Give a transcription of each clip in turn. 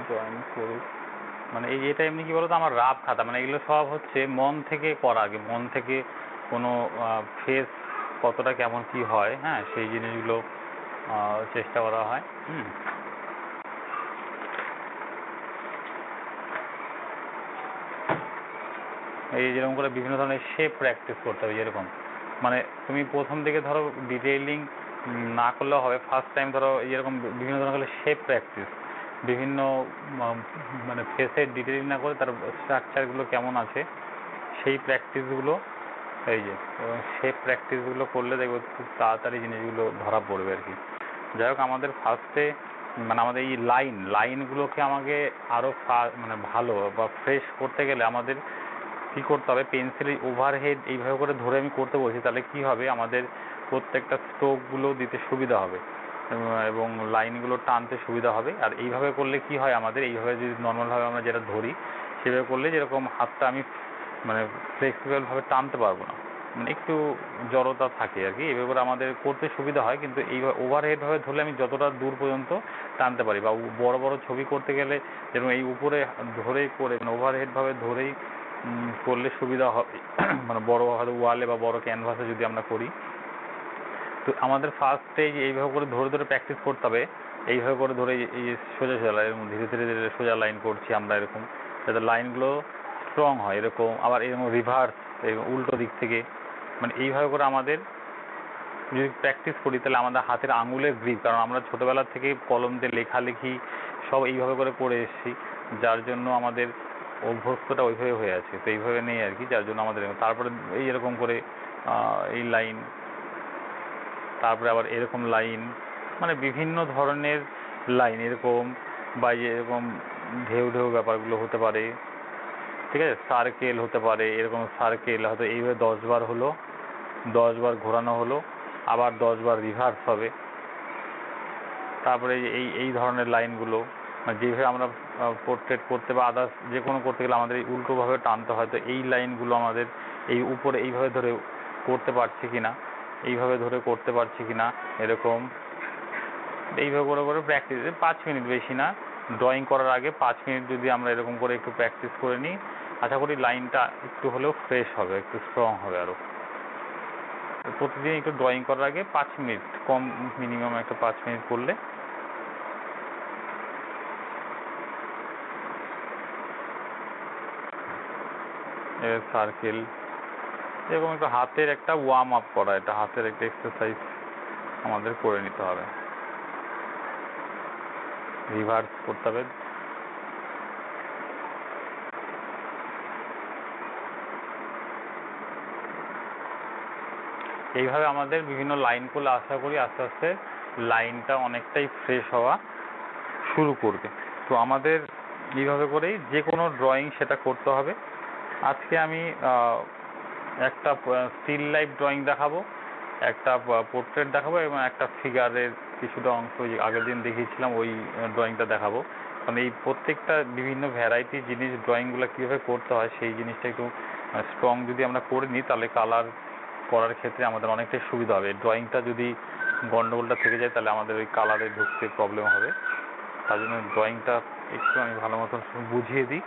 Join করুক, মানে এটা এমনি কি বলতো, আমার রাফ খাতা, মানে এগুলো সব হচ্ছে মন থেকে করা, আগে মন থেকে কোনো ফেস কতটা কেমন কি হয়, হ্যাঁ, সেই জিনিসগুলো চেষ্টা করা হয়। এই যেরকম করে বিভিন্ন ধরনের শেপ প্র্যাকটিস করতে হবে, যেরকম মানে তুমি প্রথম থেকে ধরো ডিটেইলিং না করলেও হবে, ফার্স্ট টাইম ধরো যেরকম বিভিন্ন ধরনের শেপ প্র্যাকটিস, বিভিন্ন মানে ফেসের ডিটেইলিং না করে তার স্ট্রাকচারগুলো কেমন আছে সেই প্র্যাকটিসগুলো, এই যে শেপ প্র্যাকটিসগুলো করলে দেখবো খুব তাড়াতাড়ি জিনিসগুলো ধরা পড়বে আর কি। যাই হোক, আমাদের ফার্স্টে মানে আমাদের এই লাইনগুলোকে আমাকে আরও মানে ভালো বা ফ্রেশ করতে গেলে আমাদের কী করতে হবে, পেন্সিলের ওভারহেড এইভাবে করে ধরে আমি করতে বলছি, তাহলে কি হবে, আমাদের প্রত্যেকটা স্ট্রোকগুলো দিতে সুবিধা হবে এবং লাইনগুলো টানতে সুবিধা হবে। আর এইভাবে করলে কি হয়, আমাদের এইভাবে যদি নর্মালভাবে আমরা যেটা ধরি সেভাবে করলে যেরকম হাতটা আমি মানে ফ্লেক্সিবলভাবে টানতে পারবো না, মানে একটু জড়তা থাকে আর কি, এইভাবে করে আমাদের করতে সুবিধা হয়। কিন্তু এই ওভারহেডভাবে ধরলে আমি যতটা দূর পর্যন্ত টানতে পারি, বা বড় বড় ছবি করতে গেলে যেরকম এই উপরে ধরেই করে মানে ওভারহেডভাবে ধরেই করলে সুবিধা হবে, মানে বড় হয়তো ওয়ালে বা বড় ক্যানভাসে যদি আমরা করি। তো আমাদের ফার্স্টে এইভাবে করে ধরে ধরে প্র্যাকটিস করতে হবে, এইভাবে করে ধরে এই সোজা সোজা লাইন, ধীরে ধীরে ধীরে সোজা লাইন করছি আমরা এরকম, যাতে লাইনগুলো স্ট্রং হয় এরকম, আবার এরকম রিভার্স এরকম উল্টো দিক থেকে, মানে এইভাবে করে আমাদের যদি প্র্যাকটিস করি তাহলে আমাদের হাতের আঙুলের গ্রিপ, কারণ আমরা ছোটোবেলার থেকে কলম দিয়ে লেখালেখি সব এইভাবে করে এসেছি, যার জন্য আমাদের অভ্যস্তটা ওইভাবে হয়ে আছে, তো এইভাবে নেই আর কি, যার জন্য আমাদের তারপরে এই এরকম করে এই লাইন, তারপরে আবার এরকম লাইন, মানে বিভিন্ন ধরনের লাইন এরকম, বা এরকম ঢেউ ঢেউ ব্যাপারগুলো হতে পারে, ঠিক আছে, সার্কেল হতে পারে, এরকম সার্কেল হয়তো এইভাবে 10 বার হলো, 10 বার ঘোরানো হলো, আবার 10 বার রিভার্স হবে। তারপরে এই ধরনের লাইনগুলো মানে যেভাবে আমরা পোর্ট্রেট করতে বা আদার্স যে কোনো করতে গেলে আমাদের এই উল্টোভাবে টানতে হয়, তো এই লাইনগুলো আমাদের এই উপরে এইভাবে ধরে করতে পারছি কি না, এইভাবে ধরে করতে পারছি কি না, এরকম এইভাবে করে করে প্র্যাকটিস 5 মিনিট, বেশি না, ড্রয়িং করার আগে 5 মিনিট যদি আমরা এরকম করে একটু প্র্যাকটিস করে নিই, আশা করি লাইনটা একটু হলেও ফ্রেশ হবে, একটু স্ট্রং হবে আরও। প্রতিদিন একটু ড্রয়িং করার আগে 5 মিনিট, কম মিনিমাম একটা 5 মিনিট করলে সার্কেল এরকম একটু হাতের একটা ওয়ার্ম আপ করা, এটা হাতের একটা এক্সারসাইজ আমাদের করে নিতে হবে, রিভার্স করতে হবে। এইভাবে আমাদের বিভিন্ন লাইন করলে আশা করি আস্তে আস্তে লাইনটা অনেকটাই ফ্রেশ হওয়া শুরু করবে। তো আমাদের এইভাবে করেই যে কোনো ড্রয়িং সেটা করতে হবে। আজকে আমি একটা স্টিল লাইফ ড্রয়িং দেখাবো, একটা পোর্ট্রেট দেখাবো এবং একটা ফিগারের কিছুটা অংশ আগের দিন দেখিয়েছিলাম ওই ড্রয়িংটা দেখাবো। কারণ এই প্রত্যেকটা বিভিন্ন ভ্যারাইটি জিনিস ড্রয়িংগুলো কীভাবে করতে হয় সেই জিনিসটা একটু স্ট্রং যদি আমরা করে নিই তাহলে কালার করার ক্ষেত্রে আমাদের অনেকটাই সুবিধা হবে। ড্রয়িংটা যদি গন্ডগোলটা থেকে যায় তাহলে আমাদের ওই কালারে ঢুকতে প্রবলেম হবে, তার জন্য ড্রয়িংটা একটু আমি ভালো মতন বুঝিয়ে দিই,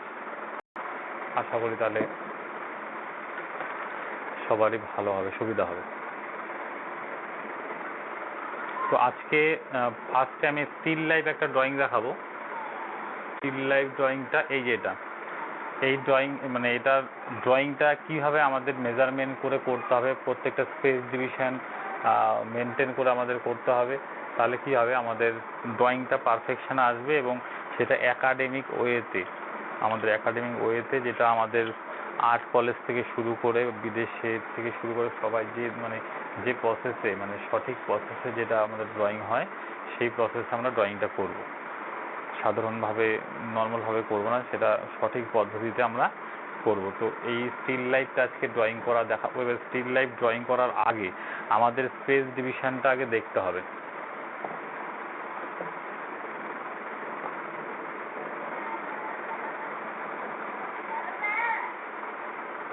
আশা করি তাহলে সবারই ভালো হবে, সুবিধা হবে। তো আজকে ফার্স্টে আমি স্টিল লাইফ একটা ড্রয়িং দেখাবো। স্টিল লাইফ ড্রয়িংটা এই যে এই ড্রয়িং মানে এটা ড্রয়িংটা কীভাবে আমাদের মেজারমেন্ট করে করতে হবে, প্রত্যেকটা স্পেস ডিভিশন মেনটেন করে আমাদের করতে হবে, তাহলে কী হবে আমাদের ড্রয়িংটা পারফেকশন আসবে এবং সেটা একাডেমিক ওয়েতে যেটা আমাদের আর্ট কলেজ থেকে শুরু করে বিদেশের থেকে শুরু করে সবাই যে প্রসেসে মানে সঠিক প্রসেসে যেটা আমাদের ড্রয়িং হয় সেই প্রসেসে আমরা ড্রয়িংটা করব, সাধারণভাবে নর্মালভাবে করব না, সেটা সঠিক পদ্ধতিতে আমরা করব। তো এই স্টিল লাইফটা আজকে ড্রয়িং করা দেখাবো। এবার স্টিল লাইফ ড্রয়িং করার আগে আমাদের স্পেস ডিভিশনটা আগে দেখতে হবে।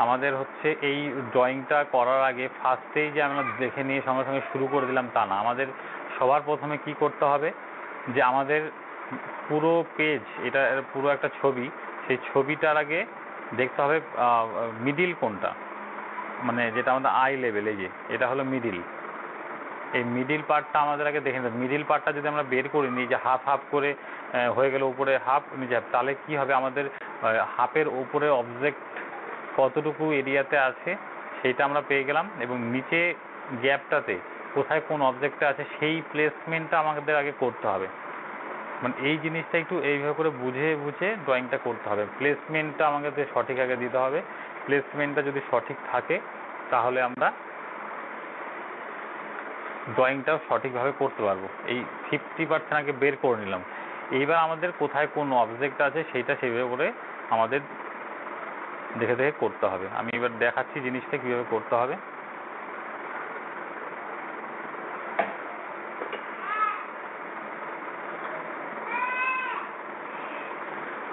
আমাদের হচ্ছে এই ড্রয়িংটা করার আগে ফার্স্টেই যে আমরা দেখে নিয়ে সঙ্গে সঙ্গে শুরু করে দিলাম তা না, আমাদের সবার প্রথমে কি করতে হবে যে আমাদের পুরো পেজ, এটা পুরো একটা ছবি, সেই ছবিটার আগে দেখতে হবে মিডিল কোনটা, মানে যেটা আমাদের আই লেভেল, এই যে এটা হলো মিডিল। এই মিডিল পার্টটা আমাদের আগে দেখে নিতে হবে। মিডিল পার্টটা যদি আমরা বের করে নিই, যে হাফ হাফ করে হয়ে গেল, উপরে হাফ নিচে হাফ, তাহলে কি হবে, আমাদের হাফের উপরে অবজেক্ট কতটুকু এরিয়াতে আছে সেইটা আমরা পেয়ে গেলাম, এবং নিচে গ্যাপটাতে কোথায় কোন অবজেক্টটা আছে সেই প্লেসমেন্টটা আমাদের আগে করতে হবে। মানে এই জিনিসটা একটু এইভাবে করে বুঝে বুঝে ড্রয়িংটা করতে হবে। প্লেসমেন্টটা আমাদের সঠিক আগে দিতে হবে। প্লেসমেন্টটা যদি সঠিক থাকে তাহলে আমরা ড্রয়িংটাও সঠিকভাবে করতে পারবো। এই 50% আগে বের করে নিলাম। এইবার আমাদের কোথায় কোন অবজেক্ট আছে সেইটা সেইভাবে করে আমাদের দেখে দেখে করতে হবে। আমি এবার দেখাচ্ছি জিনিসটা কীভাবে করতে হবে।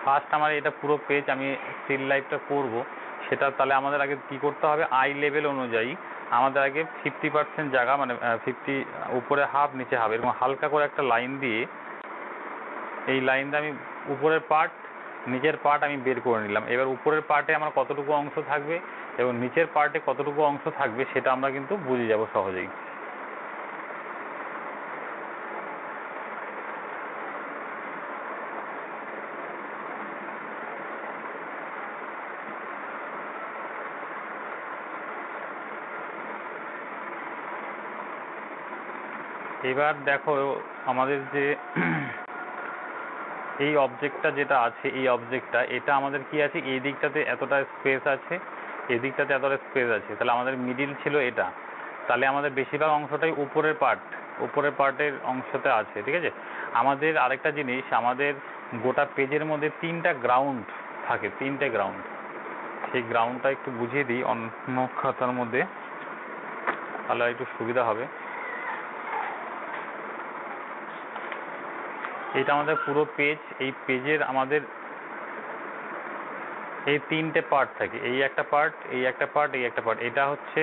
ফার্স্ট আমার এটা পুরো পেজ আমি স্টিল লাইফটা করব, সেটা তাহলে আমাদের আগে কী করতে হবে, আই লেভেল অনুযায়ী আমাদের আগে 50% জায়গা, মানে 50 উপরে হাফ নিচে হাফ, এবং হালকা করে একটা লাইন দিয়ে, এই লাইনটা আমি উপরের পার্ট নিচের পার্ট আমি বের করে নিলাম। এবার উপরের পার্টে আমার কতটুকু অংশ থাকবে এবং নিচের পার্টে কতটুকু অংশ থাকবে সেটা আমরা কিন্তু বুঝে যাব সহজেই। এবার দেখো আমাদের যে এই অবজেক্টটা যেটা আছে, এই অবজেক্টটা এটা আমাদের কি আছে, এই দিকটাতে এতটা স্পেস আছে, এই দিকটাতে এতটা স্পেস আছে, তাহলে আমাদের মিডিল ছিল এটা, তাহলে আমাদের বেশিরভাগ অংশটাই উপরের পার্টের অংশতে আছে, ঠিক আছে। আমাদের আরেকটা জিনিস, আমাদের গোটা পেজের মধ্যে 3টা গ্রাউন্ড থাকে, 3টে গ্রাউন্ড। সেই গ্রাউন্ডটা একটু বুঝিয়ে দিই অন্য খাতার মধ্যে, তাহলে একটু সুবিধা হবে। এটা আমাদের পুরো পেজ, এই পেজের আমাদের এই 3টে পার্ট থাকে, এই একটা পার্ট, এই একটা পার্ট, এই একটা পার্ট। এটা হচ্ছে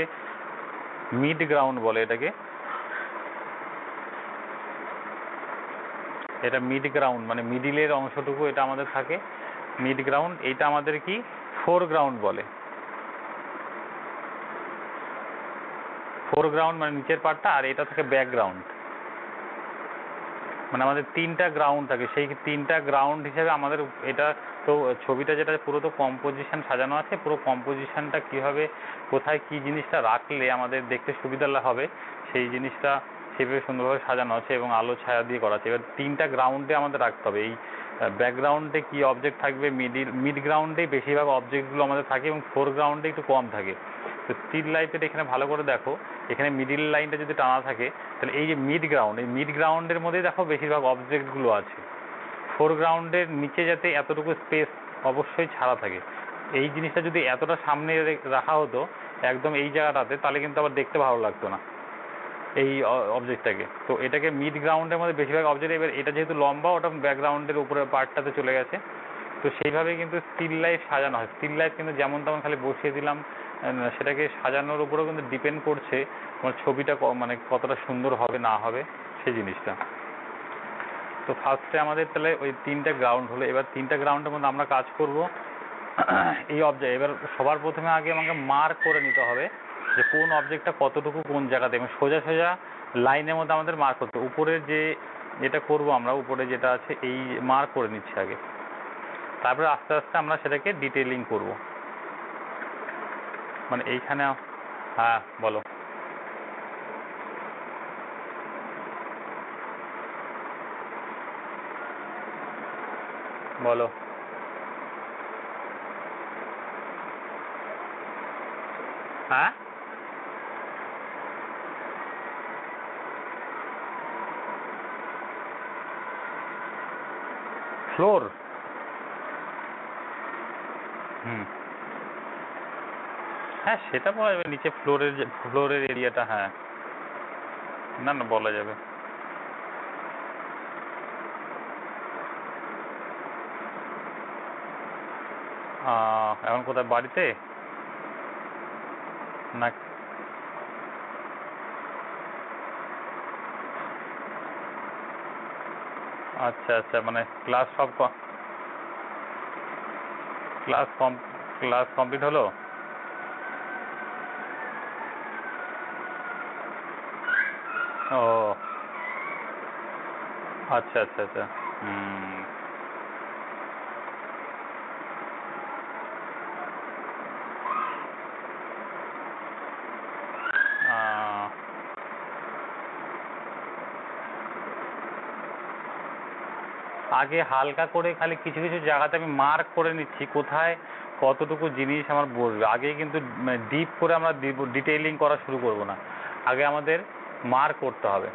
মিড গ্রাউন্ড বলে এটাকে, এটা মিড গ্রাউন্ড, মানে মিডিলের অংশটুকু এটা আমাদের থাকে মিড গ্রাউন্ড। এইটা আমাদের কি ফোরগ্রাউন্ড বলে। ফোরগ্রাউন্ড মানে নিচের পার্টটা, আর এটা থাকে ব্যাকগ্রাউন্ড। মানে আমাদের 3টা গ্রাউন্ড থাকে, সেই 3টা গ্রাউন্ড হিসেবে আমাদের এটা তো ছবিটা যেটা পুরো তো কম্পোজিশন সাজানো আছে, পুরো কম্পোজিশনটা কীভাবে কোথায় কী জিনিসটা রাখলে আমাদের দেখতে সুবিধা হবে সেই জিনিসটা সেভাবে সুন্দরভাবে সাজানো আছে এবং আলো ছায়া দিয়ে করা আছে। এবার 3টা গ্রাউন্ডে আমাদের রাখতে হবে। এই ব্যাকগ্রাউন্ডে কী অবজেক্ট থাকবে, মিড গ্রাউন্ডেই বেশিরভাগ অবজেক্টগুলো আমাদের থাকে এবং ফোরগ্রাউন্ডে একটু কম থাকে। তো স্টিল লাইফের এখানে ভালো করে দেখো, এখানে মিডিল লাইনটা যদি টানা থাকে তাহলে এই যে মিড গ্রাউন্ড, এই মিড গ্রাউন্ডের মধ্যেই দেখো বেশিরভাগ অবজেক্টগুলো আছে। ফোরগ্রাউন্ডের নিচে যাতে এতটুকু স্পেস অবশ্যই ছাড়া থাকে। এই জিনিসটা যদি এতটা সামনে রাখা হতো একদম এই জায়গাটাতে, তাহলে কিন্তু আবার দেখতে ভালো লাগতো না এই অবজেক্টটাকে। তো এটাকে মিড গ্রাউন্ডের মধ্যে বেশিরভাগ অবজেক্ট, এবার এটা যেহেতু লম্বা ওটা ব্যাকগ্রাউন্ডের উপরের পার্টটাতে চলে গেছে। তো সেইভাবে কিন্তু স্টিল লাইফ সাজানো হয়। স্টিল লাইফ কিন্তু যেমন তেমন খালি বসিয়ে দিলাম সেটাকে সাজানোর উপরেও কিন্তু ডিপেন্ড করছে তোমার ছবিটা মানে কতটা সুন্দর হবে না হবে সেই জিনিসটা। তো ফার্স্টে আমাদের তাহলে ওই 3টে গ্রাউন্ড হলো। এবার 3টে গ্রাউন্ডের মধ্যে আমরা কাজ করব এই অবজেক্ট। এবার সবার প্রথমে আগে আমাকে মার্ক করে নিতে হবে যে কোন অবজেক্টটা কতটুকু কোন জায়গাতে, এবং সোজা সোজা লাইনের মধ্যে আমাদের মার্ক করতে। উপরের যে যেটা করব আমরা, উপরে যেটা আছে এই মার্ক করে নিচ্ছি আগে, তারপরে আস্তে আস্তে আমরা সেটাকে ডিটেইলিং করব। মানে এইখানে হ্যাঁ বলো বলো। হ্যাঁ ফ্লোর, হ্যাঁ সেটা বলা যাবে, নিচে ফ্লোরের এরিয়াটা, হ্যাঁ না না বলা যাবে। এখন কোথায়, বাড়িতে না? আচ্ছা আচ্ছা, মানে ক্লাস সব ক্লাস ক্লাস কমপ্লিট হলো? ও আচ্ছা আচ্ছা আচ্ছা। হুম। আহ, আগে হালকা করে খালি কিছু কিছু জায়গাতে আমি মার্ক করে নিচ্ছি কোথায় কতটুকু জিনিস আমার বসবে। আগে কিন্তু ডিপ করে আমরা ডিটেইলিং করা শুরু করব না, আগে আমাদের মার্ক করতে হবে।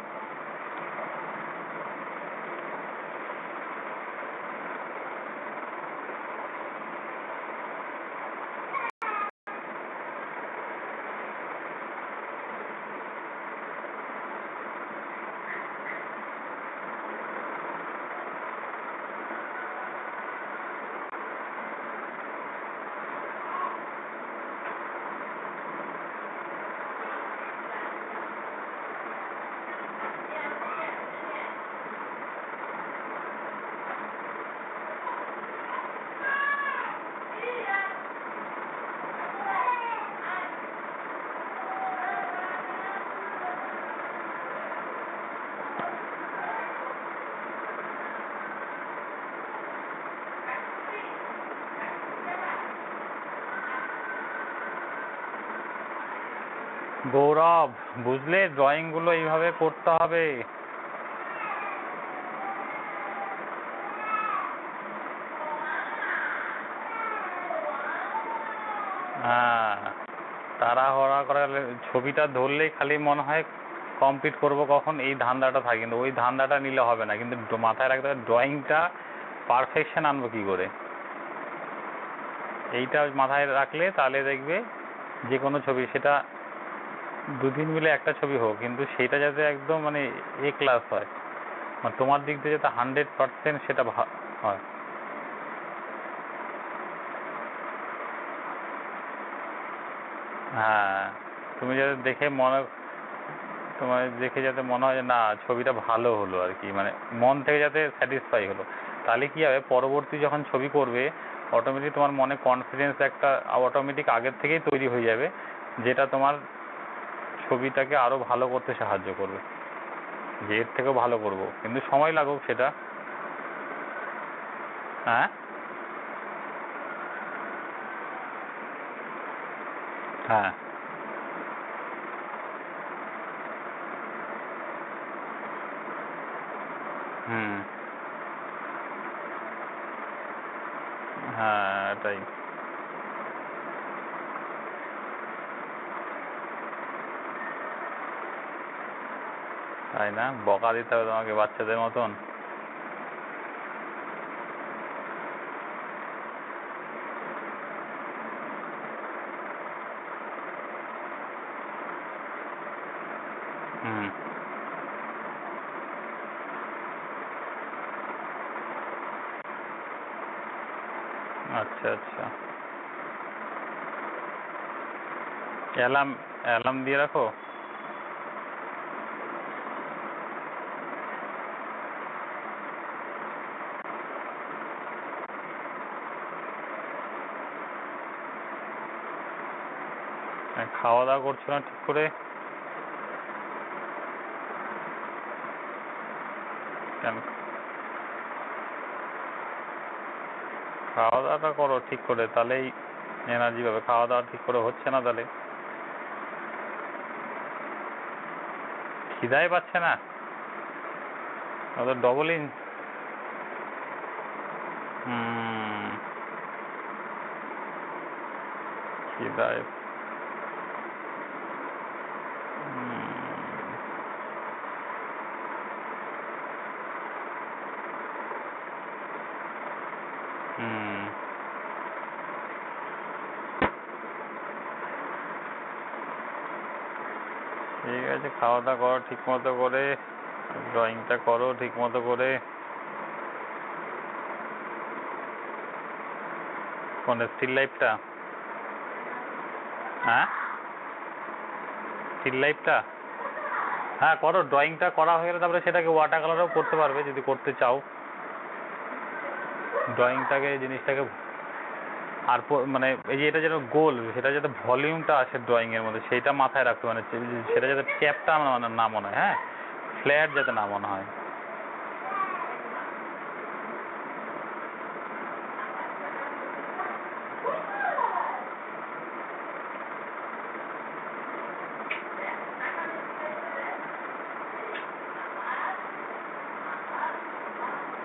গৌরব, বুঝলে ড্রয়িংগুলো এইভাবে করতে হবে। হ্যাঁ, তাড়াহুড়া করে ছবিটা ধরলেই খালি মনে হয় কমপ্লিট করব কখন, এই ধান্দাটা থাকে। কিন্তু ওই ধান্দাটা নিলে হবে না, কিন্তু মাথায় রাখতে হবে ড্রয়িংটা পারফেকশন আনবো কী করে, এইটা মাথায় রাখলে তাহলে দেখবে যে কোনো ছবি, সেটা দুদিন মিলে একটা ছবি হোক, কিন্তু সেটা যাতে একদম মানে এ ক্লাস হয়, মানে তোমার দিক দিয়ে যাতে 100% সেটা হয়। হ্যাঁ, তুমি যাতে দেখে তোমার দেখে যাতে মনে হয় যে না ছবিটা ভালো হলো আর কি, মানে মন থেকে যাতে স্যাটিসফাই হলো। তাহলে কী হবে, পরবর্তী যখন ছবি করবে অটোমেটিক তোমার মনে কনফিডেন্স একটা অটোমেটিক আগের থেকেই তৈরি হয়ে যাবে, যেটা তোমার ছবিটাকে আরও ভালো করতে সাহায্য করবে, যে এর থেকেও ভালো করব, কিন্তু সময় লাগুক সেটা। হ্যাঁ হ্যাঁ। হুম। হ্যাঁ এটাই। তাই না, বকা দিতে হবে তোমাকে বাচ্চাদের মতন? হুম। আচ্ছা আচ্ছা। অ্যালার্ম অ্যালার্ম দিয়ে রাখো? খাওয়া দাওয়া করছো না ঠিক করে? কেন? খাওয়া দাওয়াটা করো ঠিক করে, তাহলেই এনার্জি পাবে। খাওয়া দাওয়া ঠিক করে হচ্ছে না তাহলে? খিদাই পাচ্ছে না? ওদের ডবল ইন। হুম। খিদায়। হুম। ঠিক আছে, খাওয়া দাওয়া করো ঠিক মতো করে, ড্রয়িংটা করো ঠিক মতো করে। কোনটা, স্টিল লাইফটা? হ্যাঁ, স্টিল লাইফটা? হ্যাঁ করো, ড্রয়িংটা করা হয়ে গেলে তারপরে সেটাকে ওয়াটার কালারও করতে পারবে যদি করতে চাও ড্রয়িংটাকে, জিনিসটাকে। আর মানে এই যে এটা যেটা গোল, সেটা যাতে ভলিউমটা আসে ড্রয়িংয়ের মধ্যে সেইটা মাথায় রাখতে, মানে সেটা যাতে ক্যাপটা মানে না মনে হয়, হ্যাঁ, ফ্ল্যাট যাতে না মনে হয়।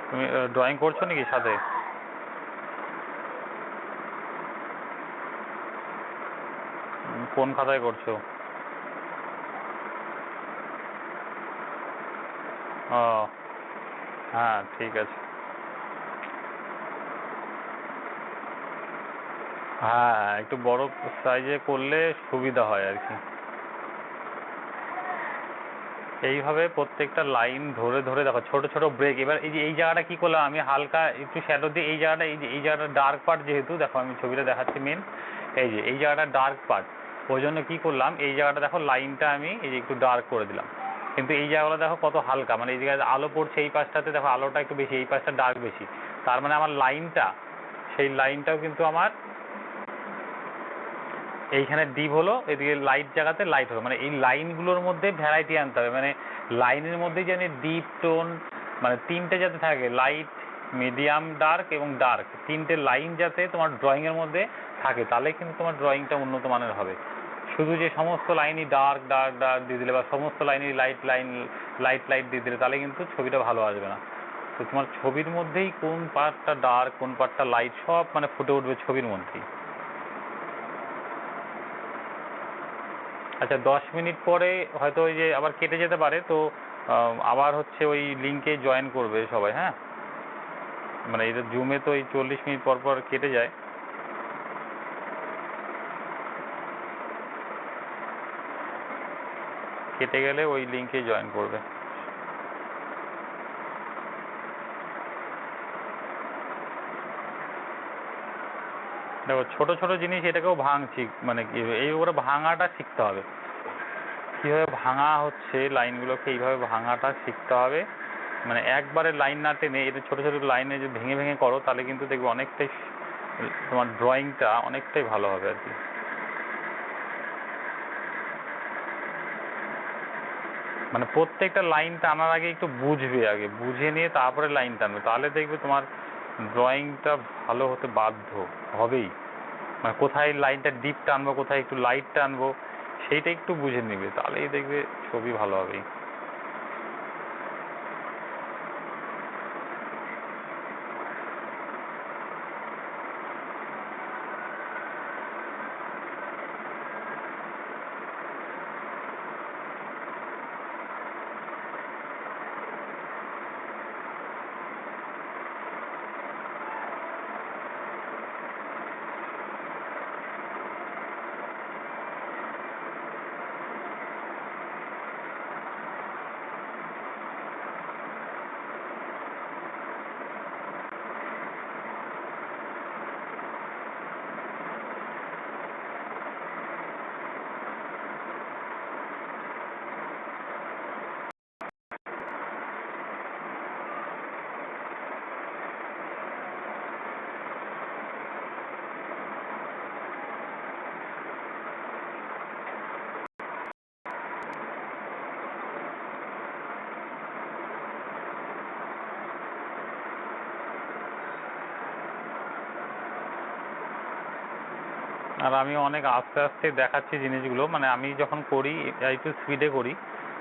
তুমি ড্রয়িং করছো নাকি সাথে? কোন খাতায় করছো? ও হ্যাঁ ঠিক আছে। হ্যাঁ একটু বড় সাইজে করলে সুবিধা হয় আর কি। এইভাবে প্রত্যেকটা লাইন ধরে ধরে দেখো, ছোট ছোট ব্রেক। এবার এই যে এই জায়গাটা কি করলাম আমি, হালকা একটু শ্যাডো দিয়ে এই জায়গাটা, এই যে এই জায়গাটা ডার্ক পার্ট যেহেতু, দেখো আমি ছবিটা দেখাচ্ছি মেন, এই যে এই জায়গাটা ডার্ক পার্ট, ওই জন্য কী করলাম এই জায়গাটা দেখো লাইনটা আমি এই যে একটু ডার্ক করে দিলাম। কিন্তু এই জায়গাগুলো দেখো কত হালকা, মানে এই জায়গায় আলো পড়ছে এই পাশটাতে, দেখো আলোটা একটু বেশি, এই পাশটা ডার্ক বেশি, তার মানে আমার লাইনটা, সেই লাইনটাও কিন্তু আমার এইখানে ডিপ হলো, এদিকে লাইট জায়গাতে লাইট হলো, মানে এই লাইনগুলোর মধ্যে ভ্যারাইটি আনতে হবে, মানে লাইনের মধ্যেই যেন ডিপ টোন, মানে তিনটে যাতে থাকে, লাইট, মিডিয়াম ডার্ক এবং ডার্ক, তিনটে লাইন যাতে তোমার ড্রয়িংয়ের মধ্যে থাকে, তাহলে কিন্তু তোমার ড্রয়িংটা উন্নত মানের হবে। শুধু যে সমস্ত লাইনই ডার্ক ডার্ক ডার্ক দিয়ে দিলে বা সমস্ত লাইনই লাইট লাইট দিয়ে দিলে তাহলে কিন্তু ছবিটা ভালো আসবে না। তো তোমার ছবির মধ্যেই কোন পার্টটা ডার্ক কোন পার্টটা লাইট সব মানে ফুটে উঠবে ছবির মধ্যেই। আচ্ছা 10 মিনিট পরে হয়তো ওই যে আবার কেটে যেতে পারে, তো আবার হচ্ছে ওই লিঙ্কে জয়েন করবে সবাই, হ্যাঁ, মানে এটা জুমে তো এই 40 মিনিট পর পর কেটে যায়, কেটে গেলে ওই লিঙ্কে জয়েন করবে। দেখো ছোট ছোট জিনিস এটাকেও ভাঙছি, মানে কি এই ওরা ভাঙাটা শিখতে হবে, কীভাবে ভাঙা হচ্ছে লাইনগুলোকে, এইভাবে ভাঙাটা শিখতে হবে। মানে একবারে লাইন না টেনে এটা ছোটো ছোটো লাইনে যদি ভেঙে ভেঙে করো তাহলে কিন্তু দেখবে অনেকটাই তোমার ড্রয়িংটা অনেকটাই ভালো হবে আর কি। মানে প্রত্যেকটা লাইন টানার আগে একটু বুঝবে, আগে বুঝে নিয়ে তারপরে লাইন টানবে, তাহলে দেখবে তোমার ড্রয়িংটা ভালো হতে বাধ্য হবেই। মানে কোথায় লাইনটা ডিপ টানবো কোথায় একটু লাইট টানবো সেইটা একটু বুঝে নেবে, তাহলেই দেখবে ছবি ভালো হবেই। আর আমি অনেক আস্তে আস্তে দেখাচ্ছি জিনিসগুলো, মানে আমি যখন করি একটু স্পিডে করি,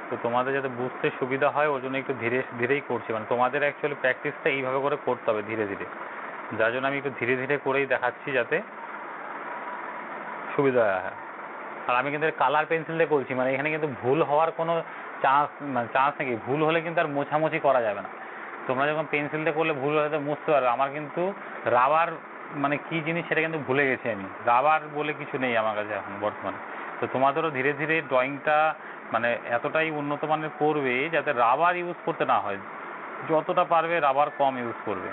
তো তোমাদের যাতে বুঝতে সুবিধা হয় ওই জন্য একটু ধীরে ধীরেই করছি, মানে তোমাদের অ্যাকচুয়ালি প্র্যাকটিসটা এইভাবে করে করতে হবে ধীরে ধীরে, যার জন্য আমি একটু ধীরে ধীরে করেই দেখাচ্ছি যাতে সুবিধা হয়। আর আমি কিন্তু কালার পেন্সিল দিয়ে করছি, মানে এখানে কিন্তু ভুল হওয়ার কোনো চান্স নাকি, ভুল হলে কিন্তু আর মোছামুছি করা যাবে না। তোমরা যখন পেন্সিল দিয়ে করলে ভুল হলে তো মুছতে পারবে, আমার কিন্তু রাবার মানে কী জিনিস সেটা কিন্তু ভুলে গেছি আমি, রাবার বলে কিছু নেই আমার কাছে এখন বর্তমানে। তো তোমাদেরও ধীরে ধীরে ড্রয়িংটা মানে এতটাই উন্নত মানের করবে যাতে রাবার ইউজ করতে না হয়, যতটা পারবে রাবার কম ইউজ করবে,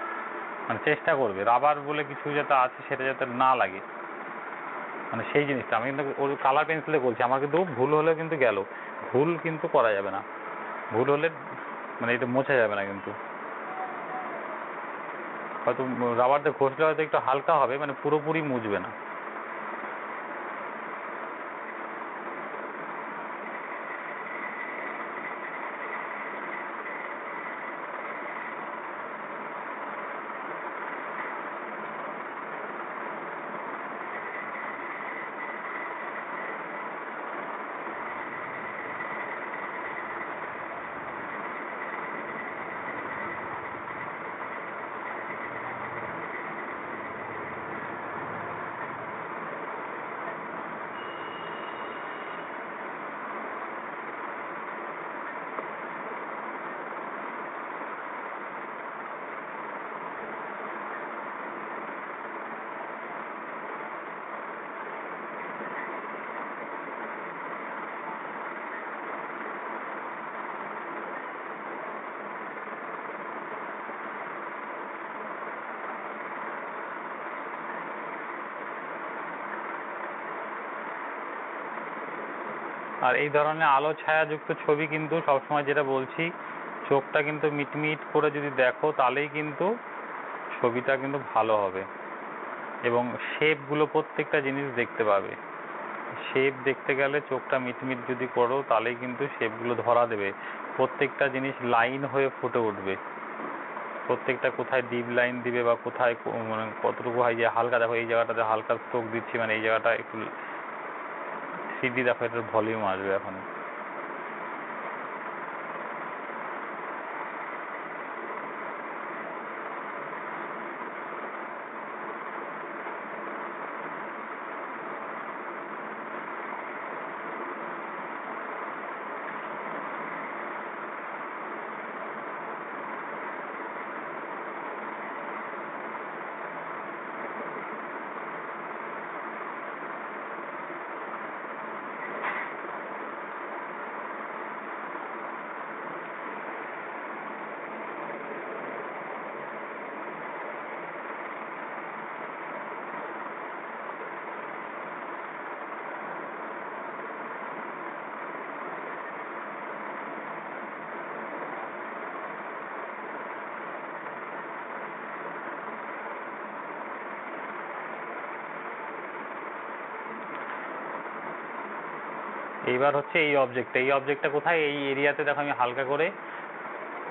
মানে চেষ্টা করবে রাবার বলে কিছু যাতে আছে সেটা যাতে না লাগে। মানে সেই জিনিসটা আমি কিন্তু ওর কালার পেন্সিলে বলছি, আমার কিন্তু ভুল হলেও কিন্তু গেল, ভুল কিন্তু করা যাবে না, ভুল হলে মানে এটা মোছা যাবে না কিন্তু। হয়তো রাবার দিয়ে ঘষলে হয়তো একটু হালকা হবে, মানে পুরোপুরি মুছবে না। আর এই ধরনের আলো ছায়াযুক্ত ছবি কিন্তু সবসময় যেটা বলছি, চোখটা কিন্তু মিটমিট করে যদি দেখো তাহলেই কিন্তু ছবিটা কিন্তু ভালো হবে, এবং শেপগুলো প্রত্যেকটা জিনিস দেখতে পাবে। শেপ দেখতে গেলে চোখটা মিটমিট যদি করো তাহলেই কিন্তু শেপগুলো ধরা দেবে, প্রত্যেকটা জিনিস লাইন হয়ে ফুটে উঠবে, প্রত্যেকটা কোথায় ডিপ লাইন দিবে বা কোথায় মানে কতটুকু হয়, যে হালকা দেখো এই জায়গাটাতে হালকা স্ট্রোক দিচ্ছি, মানে এই জায়গাটা একটু সিডি দেখো, এটার ভলিউম আসবে এখন। এইবার হচ্ছে এই অবজেক্টটা কোথায়, এই এরিয়াতে দেখো আমি হালকা করে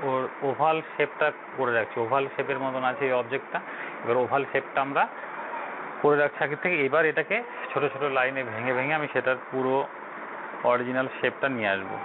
ওর ওভাল শেপটা করে রাখছি, ওভাল শেপের মতন আছে এই অবজেক্টটা। এবার ওভাল শেপটা আমরা করে রাখছি আগের থেকে, এবার এটাকে ছোট ছোট লাইনে ভেঙে ভেঙে আমি সেটার পুরো অরিজিনাল শেপটা নিয়ে আসবো।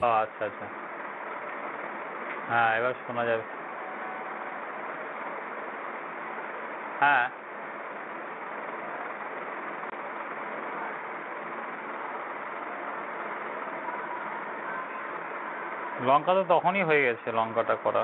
আচ্ছা আচ্ছা, হ্যাঁ এবার শোনা যাবে। হ্যাঁ, লঙ্কা তো তখনই হয়ে গেছে লঙ্কাটা করা।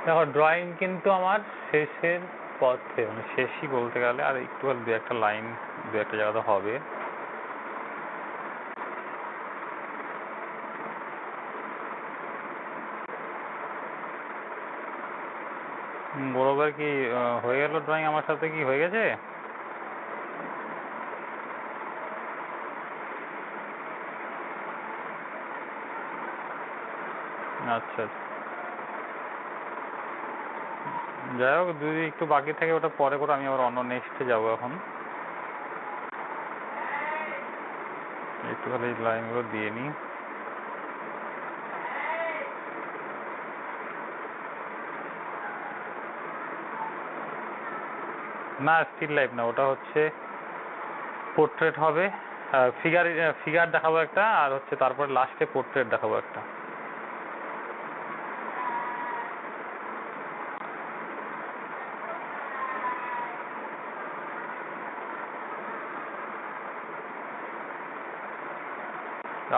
দেখো ড্রয়িং কিন্তু আমার শেষের পথে, মানে শেষই বলতে গেলে, আর একটু আর দু একটা লাইন দু একটা জায়গাতে হবে। বড়বার কি হয়ে গেল ড্রয়িং? আমার সাথে কি হয়ে গেছে? আচ্ছা আচ্ছা, যাই হোক যদি একটু বাকি থাকে ওটা পরে করে, আমি আবার অন্য নেক্সটে যাবো এখন। একটু খালি লাইনগুলো দিয়ে নিই। না স্টিল লাইফ না, ওটা হচ্ছে পোর্ট্রেট হবে। ফিগার ফিগার দেখাবো একটা, আর হচ্ছে তারপরে লাস্টে পোর্ট্রেট দেখাবো একটা।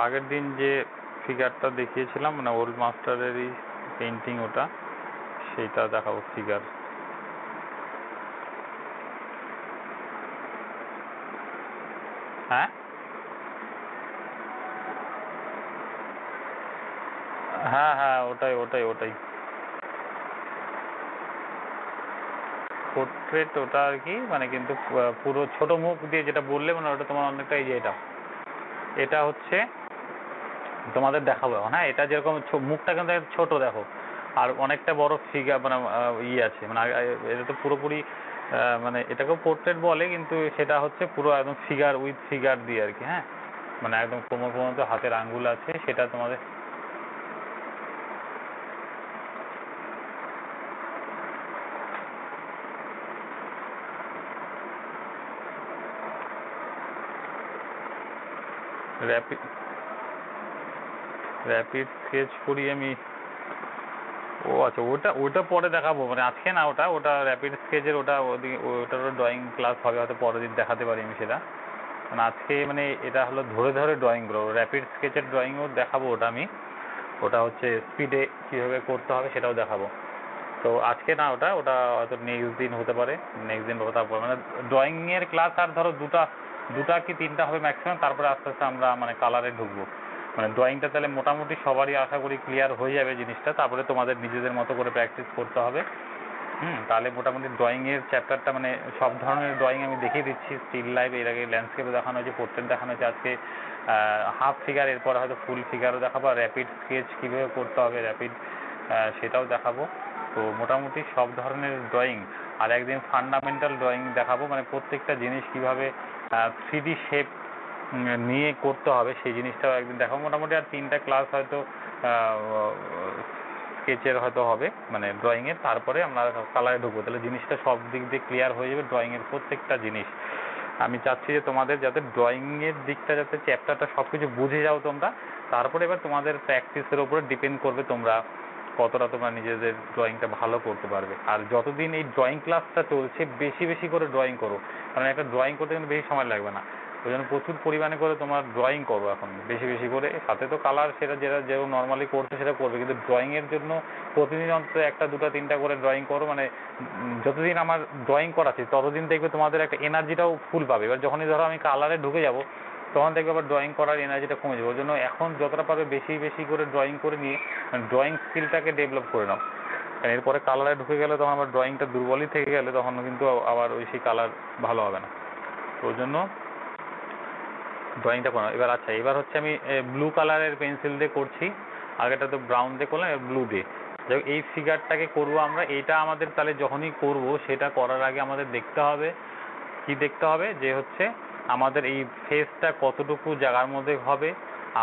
আগের দিন যে ফিগারটা দেখিয়েছিলাম, মানে ওল্ড মাস্টারেরই পেন্টিং ওটা, সেইটা দেখাবো ফিগার। হ্যাঁ হ্যাঁ হ্যাঁ, ওটাই ওটাই ওটাই পোর্ট্রেট ওটা আর কি, মানে কিন্তু পুরো ছোট মুখ দিয়ে যেটা বললে, মানে ওটা তোমার অনেকটা এই যে এটা, এটা হচ্ছে তোমাদের দেখাবো এখন। হ্যাঁ, এটা যেরকম মুখটা কিন্তু ছোট দেখো, আর অনেকটা বড় ফিগার, মানে ইয়ে আছে, মানে এটা তো পুরোপুরি মানে এটাকেও পোর্ট্রেট বলে, কিন্তু সেটা হচ্ছে পুরো একদম ফিগার উইথ ফিগার দিয়ে আর কি। হ্যাঁ, মানে একদম কোমর পর্যন্ত হাতের আঙ্গুল আছে, সেটা তোমাদের র্যাপিড র্যাপিড স্কেচ করি আমি। ও আচ্ছা, ওটা ওটা পরে দেখাবো, মানে আজকে না, ওটা ওটা র্যাপিড স্কেচের ওটা ওদিকে, ওটারও ড্রয়িং ক্লাস হবে, হয়তো পরের দিন দেখাতে পারি আমি সেটা। মানে আজকে মানে এটা হলো ধরে ধরে ড্রয়িং করো, র্যাপিড স্কেচের ড্রয়িংও দেখাবো ওটা আমি। ওটা হচ্ছে স্পিডে কীভাবে করতে হবে সেটাও দেখাবো। তো আজকে না, ওটা ওটা হয়তো নেক্সট দিন হতে পারে, নেক্সট দিন বা তারপর, মানে ড্রয়িংয়ের ক্লাস আর ধরো দুটা দুটা কি তিনটা হবে ম্যাক্সিমাম, তারপরে আস্তে আস্তে আমরা মানে কালারে ঢুকবো। মানে ড্রয়িংটা তাহলে মোটামুটি সবারই আশা করি ক্লিয়ার হয়ে যাবে জিনিসটা, তারপরে তোমাদের নিজেদের মতো করে প্র্যাকটিস করতে হবে। তাহলে মোটামুটি ড্রয়িংয়ের চ্যাপ্টারটা, মানে সব ধরনের ড্রয়িং আমি দেখিয়ে দিচ্ছি। স্টিল লাইফ এর আগে ল্যান্ডস্কেপে দেখানো হয়েছে, পোর্ট্রেট দেখানো হয়েছে, আজকে হাফ ফিগার, এরপরে হয়তো ফুল ফিগারও দেখাবো, আর র্যাপিড স্কেচ কীভাবে করতে হবে র্যাপিড, সেটাও দেখাবো। তো মোটামুটি সব ধরনের ড্রয়িং, আর একদিন ফান্ডামেন্টাল ড্রয়িং দেখাবো, মানে প্রত্যেকটা জিনিস কীভাবে 3D শেপ নিয়ে করতে হবে সেই জিনিসটাও একদিন দেখাবো। মোটামুটি আর 3টা ক্লাস হয়তো স্কেচের হয়তো হবে, মানে ড্রয়িংয়ের, তারপরে আমরা কালারে ঢুকবো। তাহলে জিনিসটা সব দিক দিয়ে ক্লিয়ার হয়ে যাবে, ড্রয়িংয়ের প্রত্যেকটা জিনিস। আমি চাচ্ছি যে তোমাদের যাতে ড্রয়িংয়ের দিকটা, যাতে চ্যাপ্টারটা সব কিছু বুঝে যাও তোমরা, তারপরে এবার তোমাদের প্র্যাকটিসের ওপরে ডিপেন্ড করবে তোমরা কতটা তোমরা নিজেদের ড্রয়িংটা ভালো করতে পারবে। আর যতদিন এই ড্রয়িং ক্লাসটা চলছে বেশি বেশি করে ড্রয়িং করো, কারণ একটা ড্রয়িং করতে কিন্তু বেশি সময় লাগবে না। ওই জন্য প্রচুর পরিমাণে করে তোমার ড্রয়িং করো এখন, বেশি বেশি করে। সাথে তো কালার, সেটা যেটা যেরকম নর্মালি করছে সেটা করবে, কিন্তু ড্রয়িংয়ের জন্য প্রতিদিন অন্তত একটা দুটা তিনটা করে ড্রয়িং করো। মানে যতদিন আমার ড্রয়িং করাচ্ছি ততদিন দেখবে তোমাদের একটা এনার্জিটাও ফুল পাবে। এবার যখনই ধরো আমি কালারে ঢুকে যাব, তখন দেখবে আবার ড্রয়িং করার এনার্জিটা কমে যাবে। ওই জন্য এখন যতটা পারবে বেশি বেশি করে ড্রয়িং করে নিয়ে ড্রয়িং স্কিলটাকে ডেভেলপ করে নাও। কারণ এরপরে কালারে ঢুকে গেলে তখন আবার ড্রয়িংটা দুর্বলই থেকে গেলে তখন কিন্তু আবার ওই সেই কালার ভালো হবে না। তো ওই জন্য ড্রয়িংটা করা। এবার আচ্ছা, এবার হচ্ছে আমি ব্লু কালারের পেন্সিল দিয়ে করছি, আগেটা তো ব্রাউন দিয়ে করলাম, এবার ব্লু দিয়ে। যাই এই ফিগারটাকে করবো আমরা। এইটা আমাদের তাহলে যখনই করব সেটা করার আগে আমাদের দেখতে হবে, কি দেখতে হবে যে হচ্ছে আমাদের এই ফেসটা কতটুকু জায়গার মধ্যে হবে,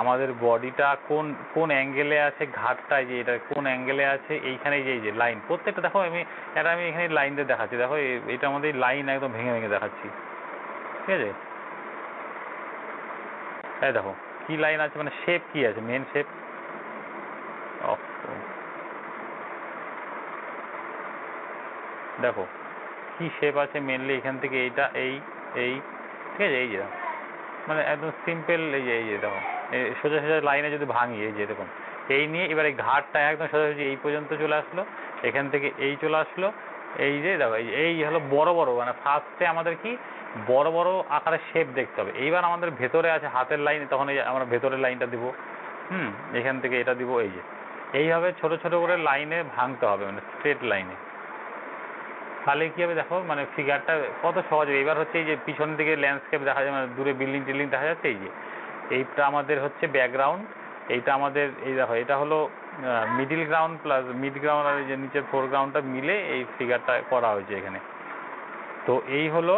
আমাদের বডিটা কোন কোন অ্যাঙ্গেলে আছে, ঘাটটা যে এটা কোন অ্যাঙ্গেলে আছে, এইখানে এই যে লাইন প্রত্যেকটা দেখো, আমি এখানে লাইন দিয়ে দেখাচ্ছি। দেখো এটা আমাদের লাইন একদম ভেঙে ভেঙে দেখাচ্ছি, ঠিক আছে? এই দেখো কি লাইন আছে, মানে শেপ কি আছে, মেন শেপ অফ। দেখো কি শেপ আছে মেনলি এখান থেকে, এইটা এই এই ঠিক আছে, এই যে মানে একদম সিম্পল, এই যে দেখো সোজা সোজা লাইনে যদি ভাঙি, এই যে দেখুন এই নিয়ে এবার এই ঘাটটা একদম সোজাসুজি এই পর্যন্ত চলে আসলো, এখান থেকে এই চলে আসলো, এই যে দেখো এই হলো বড় বড়, মানে ফার্স্টে আমাদের কি বড় বড় আকারের শেপ দেখতে হবে। এইবার আমাদের ভেতরে আছে হাতের লাইন, তখন এই আমরা ভেতরের লাইনটা দিব, এখান থেকে এটা দিব, এই যে এইভাবে ছোট ছোট করে লাইনে ভাঙতে হবে, মানে স্ট্রেট লাইনে। তাহলে কী হবে দেখো, মানে ফিগারটা কত সহজ হবে। এবার হচ্ছে এই যে পিছন দিকে ল্যান্ডস্কেপ দেখা যায়, মানে দূরে বিল্ডিং টিল্ডিং দেখা যাচ্ছে, এই যে এইটা আমাদের হচ্ছে ব্যাকগ্রাউন্ড, এইটা আমাদের এই দেখো এটা হলো middle ground plus mid ground আর এই যে নিচের ফোরগ্রাউন্ডটা মিলে এই ফিগারটা করা হয়েছে এখানে। তো এই হলো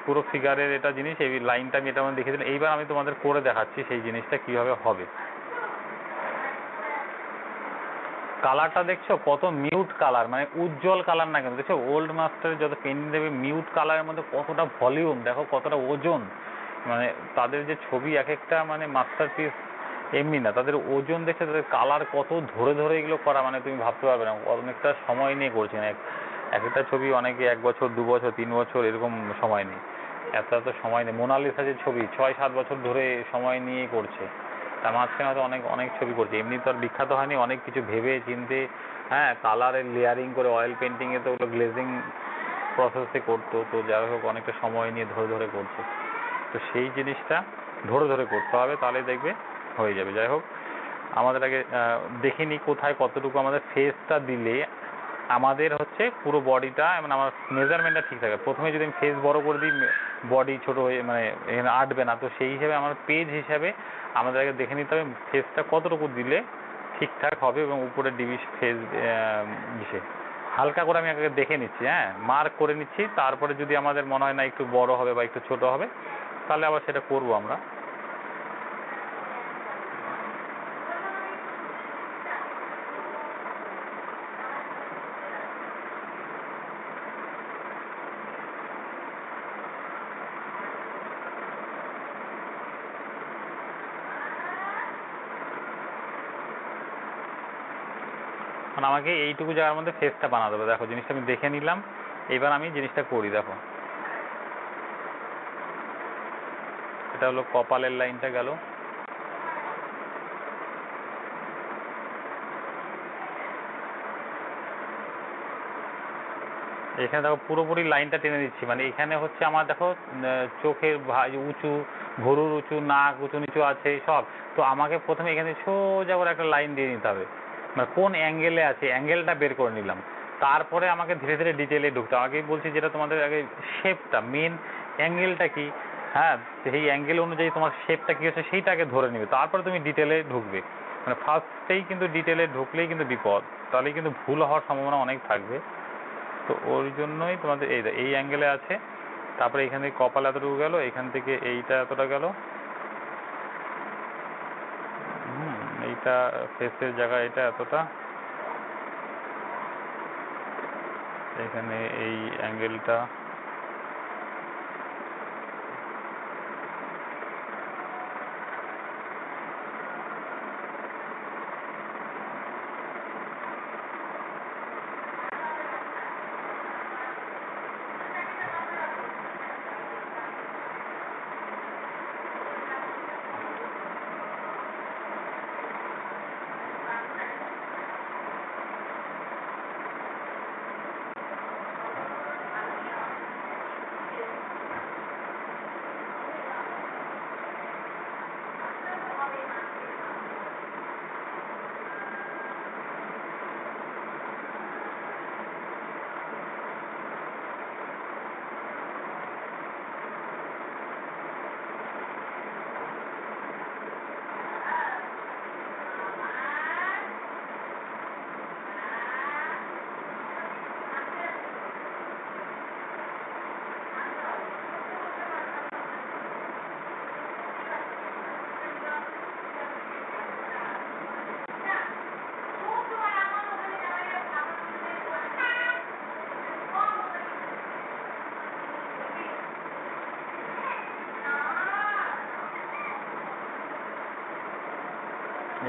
পুরো ফিগারের এটা জিনিস, এই লাইনটা আমি এটা দেখে দিলাম। এইবার আমি তোমাদের করে দেখাচ্ছি সেই জিনিসটা কীভাবে হবে। কালারটা দেখছো কত মিউট কালার, মানে উজ্জ্বল কালার না, কিন্তু দেখছো ওল্ড মাস্টারের যত পেন্টিং দেবে মিউট কালারের মধ্যে কতটা ভলিউম, দেখো কতটা ওজন, মানে তাদের যে ছবি এক একটা মানে মাস্টারপিস এমনি না, তাদের ওজন দেখছে, তাদের কালার কত ধরে ধরে এগুলো করা, মানে তুমি ভাবতে পারবে না, অনেকটা সময় নিয়ে করছে না। এক একটা ছবি অনেকে 1 বছর 2 বছর 3 বছর এরকম সময় নেই, এত সময় নেই। মোনালিসা যে ছবি 6-7 বছর ধরে সময় নিয়ে করছে, তার মাঝখানে হয়তো অনেক অনেক ছবি করছে, এমনি তো আর বিখ্যাত হয়নি, অনেক কিছু ভেবে চিনতে, হ্যাঁ কালারের লেয়ারিং করে, অয়েল পেন্টিংয়ে তো ওগুলো গ্লেজিং প্রসেসে করতো, তো যাই হোক অনেকটা সময় নিয়ে ধরে ধরে করছে। তো সেই জিনিসটা ধরে ধরে করতে হবে, তাহলে দেখবে হয়ে যাবে। যাই হোক আমাদের আগে দেখে নিই কোথায় কতটুকু আমাদের ফেসটা দিলে আমাদের হচ্ছে পুরো বডিটা, মানে আমার মেজারমেন্টটা ঠিক থাকে। প্রথমে যদি আমি ফেস বড় করে দিই বডি ছোট হয়ে মানে এখানে আটবে না, তো সেই হিসেবে আমার পেজ হিসাবে আমাদের আগে দেখে নিতে হবে ফেসটা কতটুকু দিলে ঠিকঠাক হবে, এবং উপরে ডিবি ফেস ইসে হালকা করে আমি আগে দেখে নিচ্ছি, হ্যাঁ মার্ক করে নিচ্ছি। তারপরে যদি আমাদের মনে হয় না একটু বড় হবে বা একটু ছোট হবে, তাহলে আবার সেটা করবো আমরা। মানে আমাকে এইটুকু জায়গার মধ্যে ফেসটা বানাতে হবে। দেখো জিনিসটা আমি দেখে নিলাম, এবার আমি জিনিসটা করি। দেখো এটা হলো কপালের লাইনটা গেল, এখানে দেখো পুরোপুরি লাইনটা টেনে দিচ্ছি, মানে এখানে হচ্ছে আমার দেখো চোখের উঁচু, ভরুর উঁচু, নাক উঁচু নিচু আছে সব। তো আমাকে প্রথমে এখানে সোজা করে একটা লাইন দিয়ে নিতে হবে, মানে কোন অ্যাঙ্গেলে আছে অ্যাঙ্গেলটা বের করে নিলাম। তারপরে আমাকে ধীরে ধীরে ডিটেলে ঢুকতে হবে। আগেই বলছি যেটা তোমাদের আগে শেপটা, মেন অ্যাঙ্গেলটা কি, হ্যাঁ সেই অ্যাঙ্গেল অনুযায়ী তোমার শেপটা কী হচ্ছে সেইটাকে ধরে নেবে, তারপরে তুমি ডিটেলে ঢুকবে। মানে ফার্স্টেই কিন্তু ডিটেলে ঢুকলেই কিন্তু বিপদ, তাহলেই কিন্তু ভুল হওয়ার সম্ভাবনা অনেক থাকবে। তো ওই জন্যই তোমাদের এই অ্যাঙ্গেলে আছে, তারপরে এখান থেকে কপাল এতটুকু গেল, এখান থেকে এইটা এতটা গেল, এইটা ফেসের জায়গা এটা এতটা, এখানে এই অ্যাঙ্গেলটা,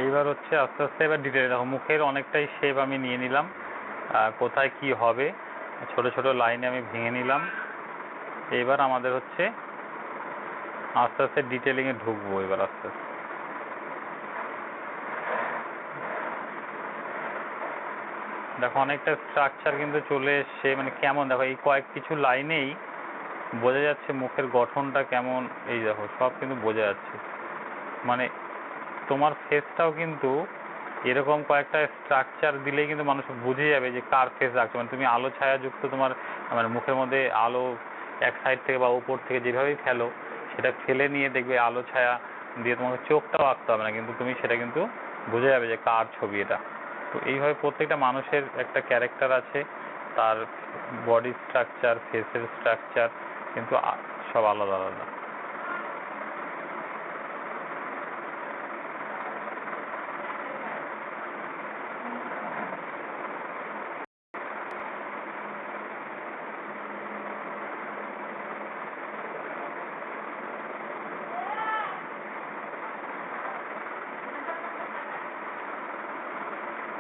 এইবার হচ্ছে আস্তে আস্তে এবার ডিটেল দেখো মুখের অনেকটাই শেপ আমি নিয়ে নিলাম, কোথায় কি হবে ছোট ছোট লাইনে আমি ভেঙে নিলাম। এবার আমাদের হচ্ছে আস্তে আস্তে ডিটেলিংয়ে ঢুকবো এবার আস্তে আস্তে। দেখো অনেকটা স্ট্রাকচার কিন্তু চলে এসছে, মানে কেমন দেখো এই কিছু লাইনেই বোঝা যাচ্ছে মুখের গঠনটা কেমন। এই দেখো সব কিন্তু বোঝা যাচ্ছে, মানে তোমার ফেসটাও কিন্তু এরকম কয়েকটা স্ট্রাকচার দিলেই কিন্তু মানুষ বুঝে যাবে যে কার ফেস রাখছে। মানে তুমি আলো ছায়াযুক্ত তোমার মানে মুখের মধ্যে আলো এক সাইড থেকে বা উপর থেকে যেভাবেই ফেলো, সেটা ফেলে নিয়ে দেখবে আলো ছায়া দিয়ে তোমাকে চোখটাও আঁকতে হবে না, কিন্তু তুমি সেটা কিন্তু বুঝে যাবে যে কার ছবি এটা। তো এইভাবে প্রত্যেকটা মানুষের একটা ক্যারেক্টার আছে, তার বডি স্ট্রাকচার ফেসের স্ট্রাকচার কিন্তু সব আলাদা আলাদা।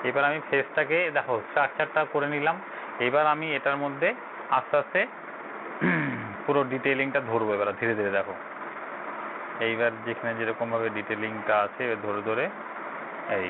এবার আমি ফেসটাকে দেখো স্ট্রাকচারটা করে নিলাম। এবার আমি এটার মধ্যে আস্তে আস্তে পুরো ডিটেলিংটা ধরবো এবার ধীরে ধীরে। দেখো এইবার যেখানে যেরকমভাবে ডিটেলিংটা আছে ধরে ধরে এই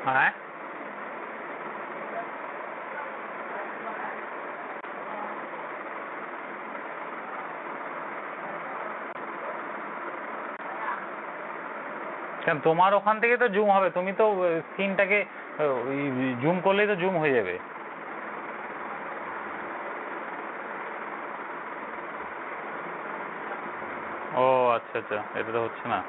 হ্যাঁ কেন তোমার ওখান থেকে তো জুম হবে, তুমি তো স্ক্রিনটাকে জুম করলেই তো জুম হয়ে যাবে। ও আচ্ছা আচ্ছা, এটা তো হচ্ছে না।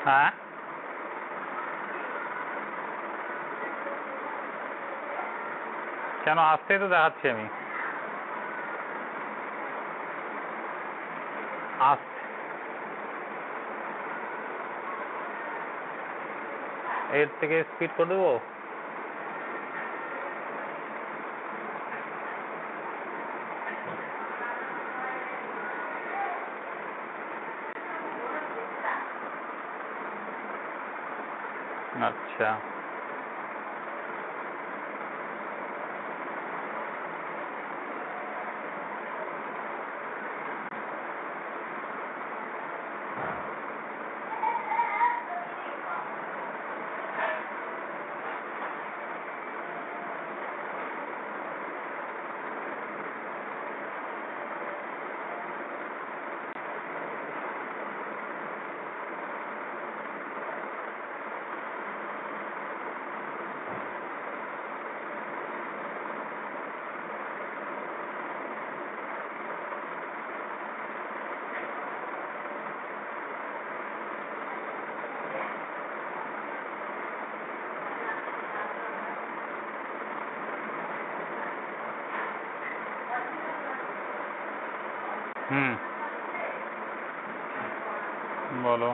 হ্যাঁ, কেন আসতেই তো দেখাচ্ছি আমি। আস এর থেকে স্পিড করে দেবো। আচ্ছা, হুম, বলো।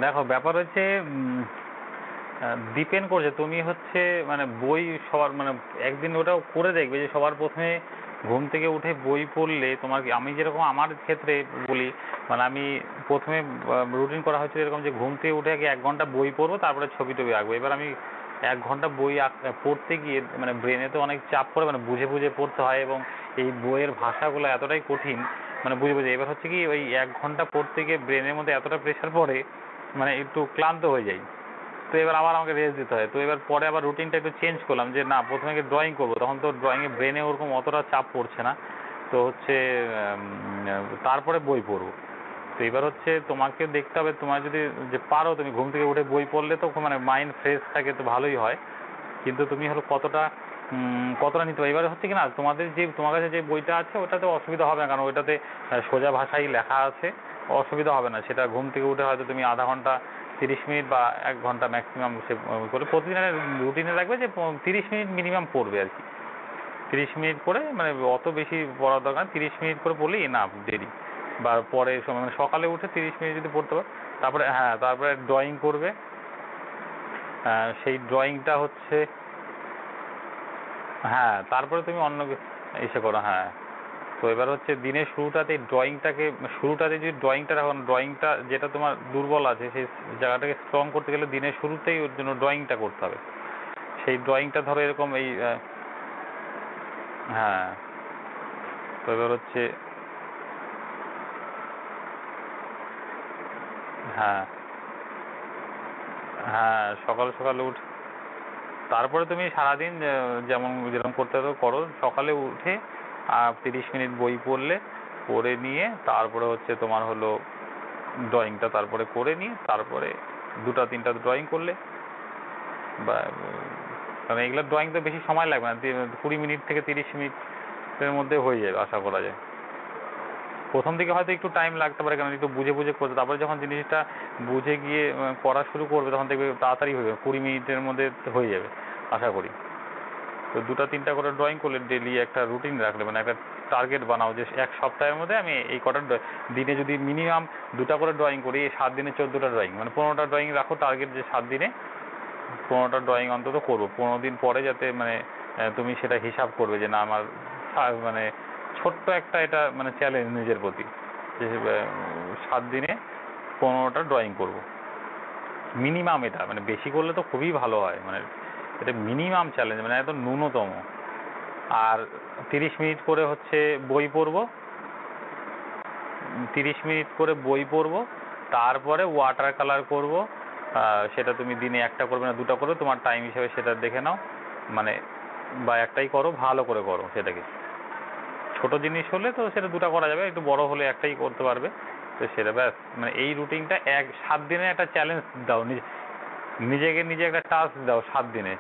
দেখো ব্যাপার হচ্ছে, ডিপেন্ড করছে তুমি হচ্ছে মানে বই সবার মানে একদিন ওটাও করে দেখবে যে সবার প্রথমে ঘুম থেকে উঠে বই পড়লে তোমার আমি যেরকম আমার ক্ষেত্রে বলি, মানে আমি প্রথমে রুটিন করা হয়েছিল এরকম যে ঘুম থেকে উঠে আগে 1 ঘন্টা বই পড়বো, তারপরে ছবি টবি আঁকবো। এবার আমি 1 ঘন্টা বই পড়তে গিয়ে মানে ব্রেনে তো অনেক চাপ পড়ে, মানে বুঝে বুঝে পড়তে হয় এবং এই বইয়ের ভাষাগুলো এতটাই কঠিন, মানে বুঝে বুঝে এবার হচ্ছে কি ওই 1 ঘন্টা পড়তে গিয়ে ব্রেনের মধ্যে এতটা প্রেশার পড়ে মানে একটু ক্লান্ত হয়ে যাই। তো এবার আবার আমাকে রেস্ট দিতে হয়। তো এবার পরে আবার রুটিনটা একটু চেঞ্জ করলাম যে না, প্রথমে গিয়ে ড্রয়িং করবো, তখন তো ড্রয়িংয়ে ব্রেনে ওরকম অতটা চাপ পড়ছে না। তো হচ্ছে তারপরে বই পড়বো। তো এবার হচ্ছে তোমাকে দেখতে হবে, তোমার যদি যে পারো তুমি ঘুম থেকে উঠে বই পড়লে তো মানে মাইন্ড ফ্রেশ থাকে, তো ভালোই হয়। কিন্তু তুমি হলো কতটা নিতে পারো। এবার হচ্ছে কি না, তোমার কাছে যে বইটা আছে ওটাতে অসুবিধা হবে না, কারণ ওইটাতে সোজা ভাষায় লেখা আছে, অসুবিধা হবে না। সেটা ঘুম থেকে উঠে হয়তো তুমি আধা ঘন্টা 30 মিনিট বা 1 ঘন্টা ম্যাক্সিমাম সে করে প্রতিদিনের রুটিনে রাখবে যে 30 মিনিট মিনিমাম পড়বে আর কি। 30 মিনিট করে মানে অত বেশি পড়ার দরকার, 30 মিনিট করে পড়লেই এনাফ ডেলি। বা পরে সময় মানে সকালে উঠে 30 মিনিট যদি পড়তে পারো, তারপরে হ্যাঁ তারপরে ড্রয়িং করবে। সেই ড্রয়িংটা হচ্ছে, হ্যাঁ তারপরে তুমি অন্য এসে করো, হ্যাঁ তো এবার হচ্ছে দিনের শুরুটাতে যদি ড্রয়িংটা রাখো, ড্রয়িংটা যেটা তোমার দুর্বল আছে সেই জায়গাটাকে স্ট্রং করতে গেলে দিনের শুরুতেই ওর জন্য ড্রয়িংটা করতে হবে। সেই ড্রয়িংটা ধরো এরকম এই হ্যাঁ, তো এবার হচ্ছে হ্যাঁ হ্যাঁ সকালে সকালে তারপরে তুমি সারাদিন যেরকম করতে হবে করো। সকালে উঠে 30 মিনিট বই পড়ে নিয়ে তারপরে হচ্ছে তোমার হলো ড্রয়িংটা তারপরে করে নিয়ে তারপরে 2-3টা ড্রয়িং করলে বা কারণ এগুলো ড্রয়িং তো বেশি সময় লাগবে না, 20 মিনিট থেকে 30 মিনিটের মধ্যে হয়ে যাবে আশা করা যায়। প্রথম দিকে হয়তো একটু টাইম লাগতে পারে, কারণ একটু বুঝে বুঝে করতে, তারপরে যখন জিনিসটা বুঝে গিয়ে করা শুরু করবে তখন দেখবে তাড়াতাড়ি হয়ে যাবে, 20 মিনিটের মধ্যে হয়ে যাবে আশা করি। তো 2-3টা করে ড্রয়িং করলে ডেলি একটা রুটিন রাখলে, মানে একটা টার্গেট বানাও যে 1 সপ্তাহের মধ্যে আমি এই কটা দিনে যদি মিনিমাম 2টা করে ড্রয়িং করি, 7 দিনে 14টা ড্রয়িং, মানে 15টা ড্রয়িং রাখো টার্গেট, যে 7 দিনে 15টা ড্রয়িং অন্তত করবো। 15 দিন পরে যাতে মানে তুমি সেটা হিসাব করবে যে না আমার মানে ছোট্ট একটা এটা মানে চ্যালেঞ্জ নিজের প্রতি, যে 7 দিনে 15টা ড্রয়িং করব মিনিমাম। এটা মানে বেশি করলে তো খুবই ভালো হয়, মানে এটা মিনিমাম চ্যালেঞ্জ, মানে একদম ন্যূনতম। আর 30 মিনিট করে হচ্ছে বই পড়বো, 30 মিনিট করে বই পড়বো, তারপরে ওয়াটার কালার করব। সেটা তুমি দিনে একটা করবে না 2টা করবে, তোমার টাইম হিসাবে সেটা দেখে নাও, মানে বা একটাই করো, ভালো করে করো সেটাকে। ছোট জিনিস হলে তো সেটা 2টা করা যাবে, একটু বড় হলে একটাই করতে পারবে। তো সেটা ব্যাস, মানে এই রুটিনটা 7 দিনে একটা চ্যালেঞ্জ দাও, নিজে একটা টাস্ক দাও 7 দিনে।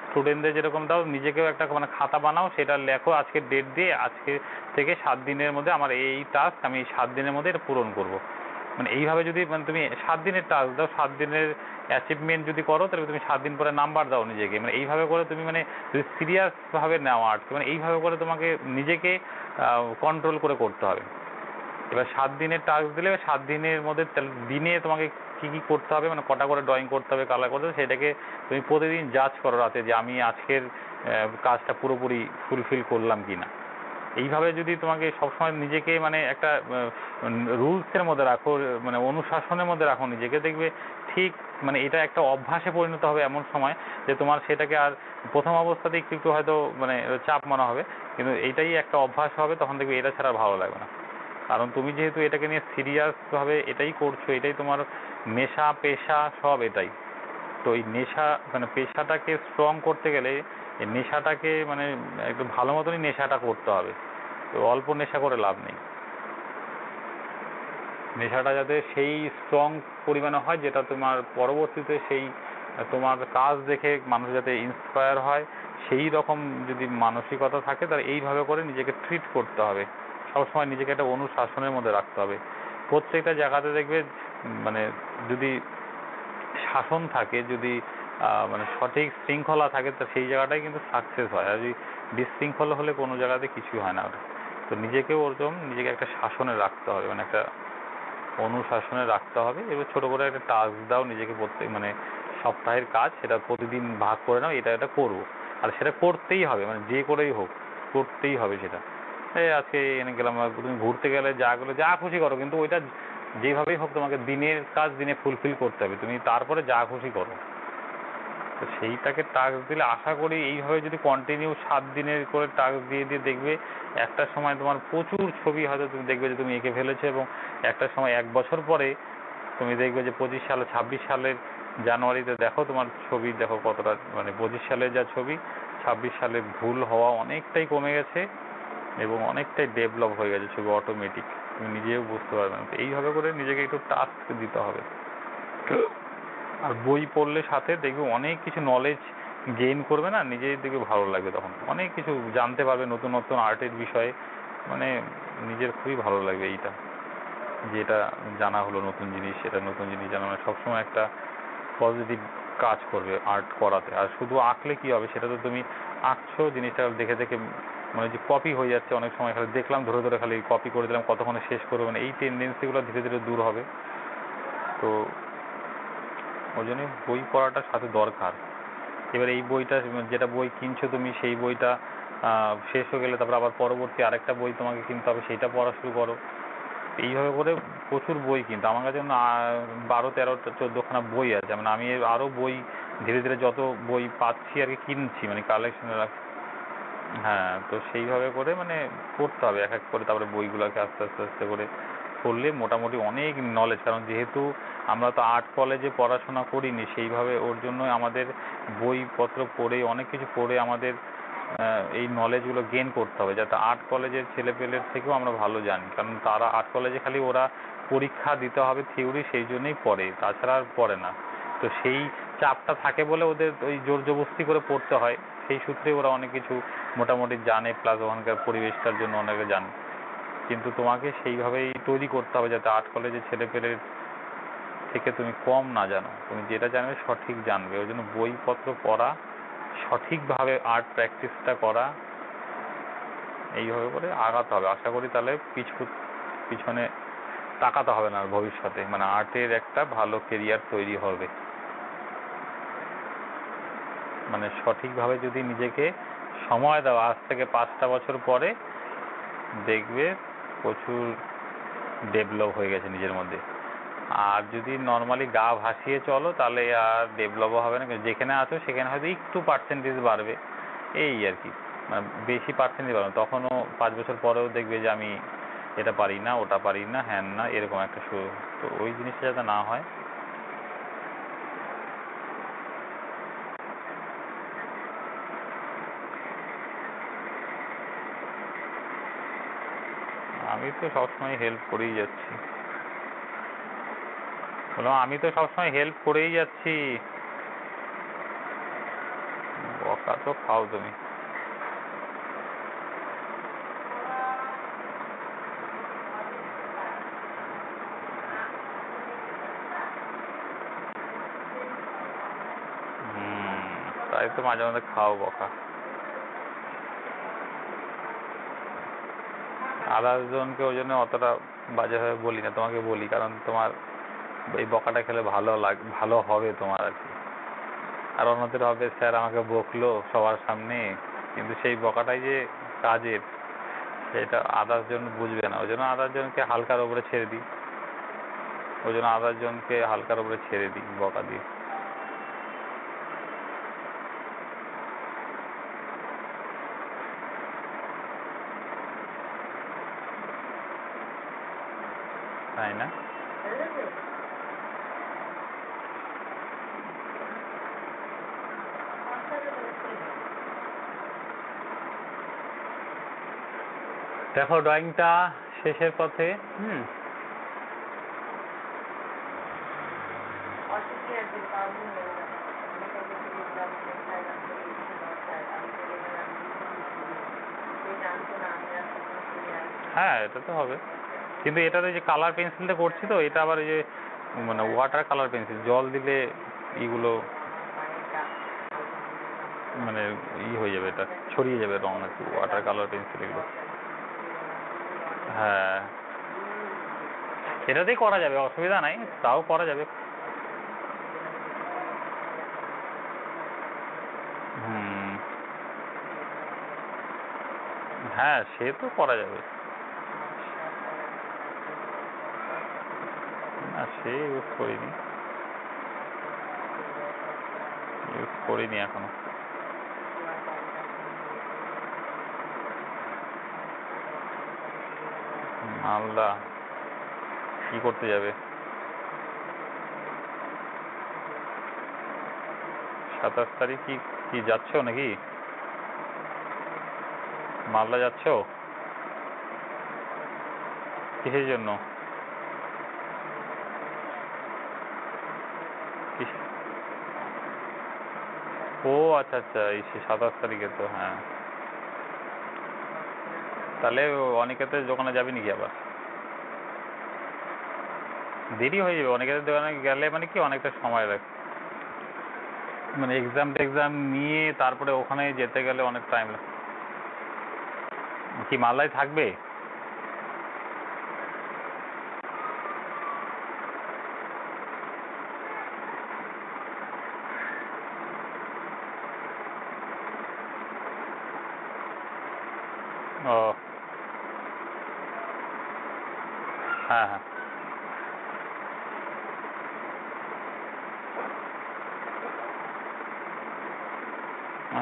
স্টুডেন্টদের যেরকম দাও, নিজেকেও একটা মানে খাতা বানাও, সেটা লেখো আজকে ডেট দিয়ে, আজকে থেকে 7 দিনের মধ্যে আমার এই টাস্ক আমি 7 দিনের মধ্যে এটা পূরণ করব। মানে এইভাবে যদি মানে তুমি 7 দিনের টাস্ক দাও, 7 দিনের অ্যাচিভমেন্ট যদি করো, তাহলে তুমি 7 দিন পরে নাম্বার দাও নিজেকে। মানে এইভাবে করে তুমি মানে যদি সিরিয়াসভাবে নেওয়া আর্টকে, মানে এইভাবে করে তোমাকে নিজেকে কন্ট্রোল করে করতে হবে। এবার 7 দিনের টাস্ক দিলে 7 দিনের মধ্যে দিনে তোমাকে কী কী করতে হবে, মানে কটা করে ড্রয়িং করতে হবে, কালার করতে হবে, সেটাকে তুমি প্রতিদিন জাজ করো রাতে যে আমি আজকের কাজটা পুরোপুরি ফুলফিল করলাম কি না। এইভাবে যদি তোমাকে সবসময় নিজেকে মানে একটা রুলসের মধ্যে রাখো, মানে অনুশাসনের মধ্যে রাখো নিজেকে, দেখবে ঠিক মানে এটা একটা অভ্যাসে পরিণত হবে এমন সময় যে তোমার সেটাকে আর প্রথম অবস্থাতে একটু একটু হয়তো মানে চাপ মনে হবে, কিন্তু এইটাই একটা অভ্যাস হবে, তখন দেখবে এটা ছাড়া ভালো লাগবে না। কারণ তুমি যেহেতু এটাকে নিয়ে সিরিয়াসভাবে এটাই করছো, এটাই তোমার নেশা পেশা সব এটাই। তো এই নেশা মানে পেশাটাকে স্ট্রং করতে গেলে এই নেশাটাকে মানে একটু ভালো মতনই নেশাটা করতে হবে। তো অল্প নেশা করে লাভ নেই, নেশাটা যাতে সেই স্ট্রং পরিমাণে হয় যেটা তোমার পরবর্তীতে সেই তোমার কাজ দেখে মানুষ যাতে ইন্সপায়ার হয়, সেই রকম যদি মানসিকতা থাকে তাহলে এইভাবে করে নিজেকে ট্রিট করতে হবে। সবসময় নিজেকে একটা অনুশাসনের মধ্যে রাখতে হবে। প্রত্যেকটা জায়গাতে দেখবে মানে যদি শাসন থাকে, যদি মানে সঠিক শৃঙ্খলা থাকে, তো সেই জায়গাটাই কিন্তু সাকসেস হয়। আর যদি বিশৃঙ্খল হলে কোনো জায়গাতে কিছুই হয় না। তো নিজেকেও ওরকম নিজেকে একটা শাসনে রাখতে হবে, মানে একটা অনুশাসনে রাখতে হবে। এবার ছোটো করে একটা টাস্ক দাও নিজেকে, প্রত্যেক মানে সপ্তাহের কাজ সেটা প্রতিদিন ভাগ করে নাও, এটা করবো, আর সেটা করতেই হবে, মানে যে করেই হোক করতেই হবে সেটা। এই আজকে এনে গেলাম, তুমি ঘুরতে গেলে যা খুশি করো, কিন্তু ওইটা যেভাবেই হোক তোমাকে দিনের কাজ দিনে ফুলফিল করতে হবে, তুমি তারপরে যা খুশি করো। তো সেইটাকে টাস্ক দিলে আশা করি এইভাবে যদি কন্টিনিউ 7 দিনের করে টাস্ক দিয়ে দিয়ে দেখবে একটা সময় তোমার প্রচুর ছবি হয়তো তুমি দেখবে যে তুমি এঁকে ফেলেছো, এবং একটা সময় 1 বছর পরে তুমি দেখবে যে 25 সালে 26 সালের জানুয়ারিতে দেখো তোমার ছবি দেখো কতটা, মানে 25 সালের যা ছবি 26 সালে ভুল হওয়া অনেকটাই কমে গেছে এবং অনেকটাই ডেভেলপ হয়ে গেছে ছবি অটোমেটিক, তুমি নিজেও বুঝতে পারবে না। তো এইভাবে করে নিজেকে একটু টাস্ক দিতে হবে। আর বই পড়লে সাথে দেখবে অনেক কিছু নলেজ গেইন করবে না, নিজেই দেখবে ভালো লাগবে, তখন অনেক কিছু জানতে পারবে নতুন নতুন আর্টের বিষয়ে, মানে নিজের খুবই ভালো লাগবে এইটা, যেটা জানা হলো নতুন জিনিস, সেটা নতুন জিনিস জানা মানে সবসময় একটা পজিটিভ কাজ করবে আর্ট করাতে। আর শুধু আঁকলে কি হবে, সেটা তো তুমি আঁকছো জিনিসটা দেখে দেখে মানে যে কপি হয়ে যাচ্ছে, অনেক সময় খালি দেখলাম ধরে ধরে খালি কপি করে দিলাম, কতক্ষণে শেষ করবে, মানে এই টেন্ডেন্সিগুলো ধীরে ধীরে দূর হবে। তো ওই জন্যই বই পড়াটা সাথে দরকার। এবার এই বইটা যেটা বই কিনছো তুমি, সেই বইটা শেষ হয়ে গেলে তারপর আবার পরবর্তী আরেকটা বই তোমাকে কিনতে হবে, সেইটা পড়া শুরু করো। এইভাবে করে প্রচুর বই কিনতে আমার কাছে 12, 13, 14খানা বই আছে। মানে আমি আরও বই ধীরে ধীরে যত বই পাচ্ছি আর কি কিনছি, মানে কালেকশনে রাখ। হ্যাঁ, তো সেইভাবে করে মানে পড়তে হবে এক এক করে, তারপরে বইগুলোকে আস্তে আস্তে আস্তে করে পড়লে মোটামুটি অনেক নলেজ। কারণ যেহেতু আমরা তো আর্ট কলেজে পড়াশোনা করিনি সেইভাবে, ওর জন্য আমাদের বইপত্র পড়ে অনেক কিছু পড়ে আমাদের এই নলেজগুলো গেইন করতে হবে, যাতে আর্ট কলেজের ছেলেপেলের থেকেও আমরা ভালো জানি। কারণ তারা আর্ট কলেজে খালি ওরা পরীক্ষা দিতে হবে থিওরি, সেই জন্যই পড়ে, তাছাড়া আর পড়ে না। তো সেই চাপটা থাকে বলে ওদের ওই জোর জবরদস্তি করে পড়তে হয়, সেই সূত্রে ওরা অনেক কিছু মোটামুটি জানে, প্লাস ওখানকার পরিবেশটার জন্য অনেকে জানে। কিন্তু তোমাকে সেইভাবেই তৈরি করতে হবে যাতে আর্ট কলেজের ছেলেপেলের থেকে তুমি কম না জানো, তুমি যেটা জানবে সঠিক জানবে। ওই জন্য বইপত্র পড়া, সঠিকভাবে আর্ট প্র্যাকটিসটা করা, এইভাবে করে আগাতে হবে। আশা করি তাহলে পিছনে তাকাতে হবে না ভবিষ্যতে, মানে আর্টের একটা ভালো কেরিয়ার তৈরি হবে। মানে সঠিকভাবে যদি নিজেকে সময় দাও, আজ থেকে 5টা বছর পরে দেখবে প্রচুর ডেভেলপ হয়ে গেছে নিজের মধ্যে। আর যদি নর্মালি গা ভাসিয়ে চলো তাহলে আর ডেভেলপও হবে না। যেখানে আছো সেখানে হয়তো একটু পার্সেন্টেজ বাড়বে, এই আর কি, মানে বেশি পার্সেন্টেজ বাড়বে। তখনও 5 বছর পরেও দেখবে যে আমি এটা পারি না, ওটা পারি না, হ্যান না, এরকম একটা শুরু। তো ওই জিনিসটা যাতে না হয়। আমি তো সবসময় হেল্প করেই যাচ্ছি। বললাম আমি তো সবসময় হেল্প করেই যাচ্ছি। বকা তো খাও তুমি। তাই তো মাঝে মাঝে খাও বকা। আদার্স জনকে ওই জন্য অতটা বাজেভাবে বলি না, তোমাকে বলি কারণ তোমার এই বকাটা খেলে ভালো হবে তোমার আর কি। আর অন্যদের হবে স্যার আমাকে বকলো সবার সামনে, কিন্তু সেই বকাটাই যে কাজের সেটা আদার্স জন বুঝবে না। ওই জন্য আদার্স জনকে হালকার উপরে ছেড়ে দিই, বকা দিই। তাই না? দেখো ড্রয়িংটা শেষের পথে। হ্যাঁ, এটা তো হবে, কিন্তু এটাতে যে কালার পেন্সিলটা করছি তো, এটা আবার এই যে মানে ওয়াটার কালার পেন্সিল, জল দিলে এইগুলো মানে হয়ে যাবে, এটা ছড়িয়ে যাবে রং আর কি, ওয়াটার কালার পেন্সিল এগুলো। হ্যাঁ, এটাতেই করা যাবে, অসুবিধা নাই, তাও করা যাবে। হ্যাঁ, সে তো করা যাবে। না, সে ইউজ করিনি এখনো। মালদা কি করতে যাবে? 27 তারিখ কি যাচ্ছ নাকি? মালদা যাচ্ছ? কিসের জন্য? ও আচ্ছা আচ্ছা, এই 27 তারিখে তো। হ্যাঁ, তাহলে অনিকেতের দোকানে যাবি নাকি আবার? দেরি হয়ে যাবে অনিকেতের দোকানে গেলে, মানে কি অনেকটা সময় লাগে, মানে এক্সাম নিয়ে তারপরে ওখানে যেতে গেলে অনেক টাইম লাগে। কি মালদায় থাকবে? ও হ্যাঁ হ্যাঁ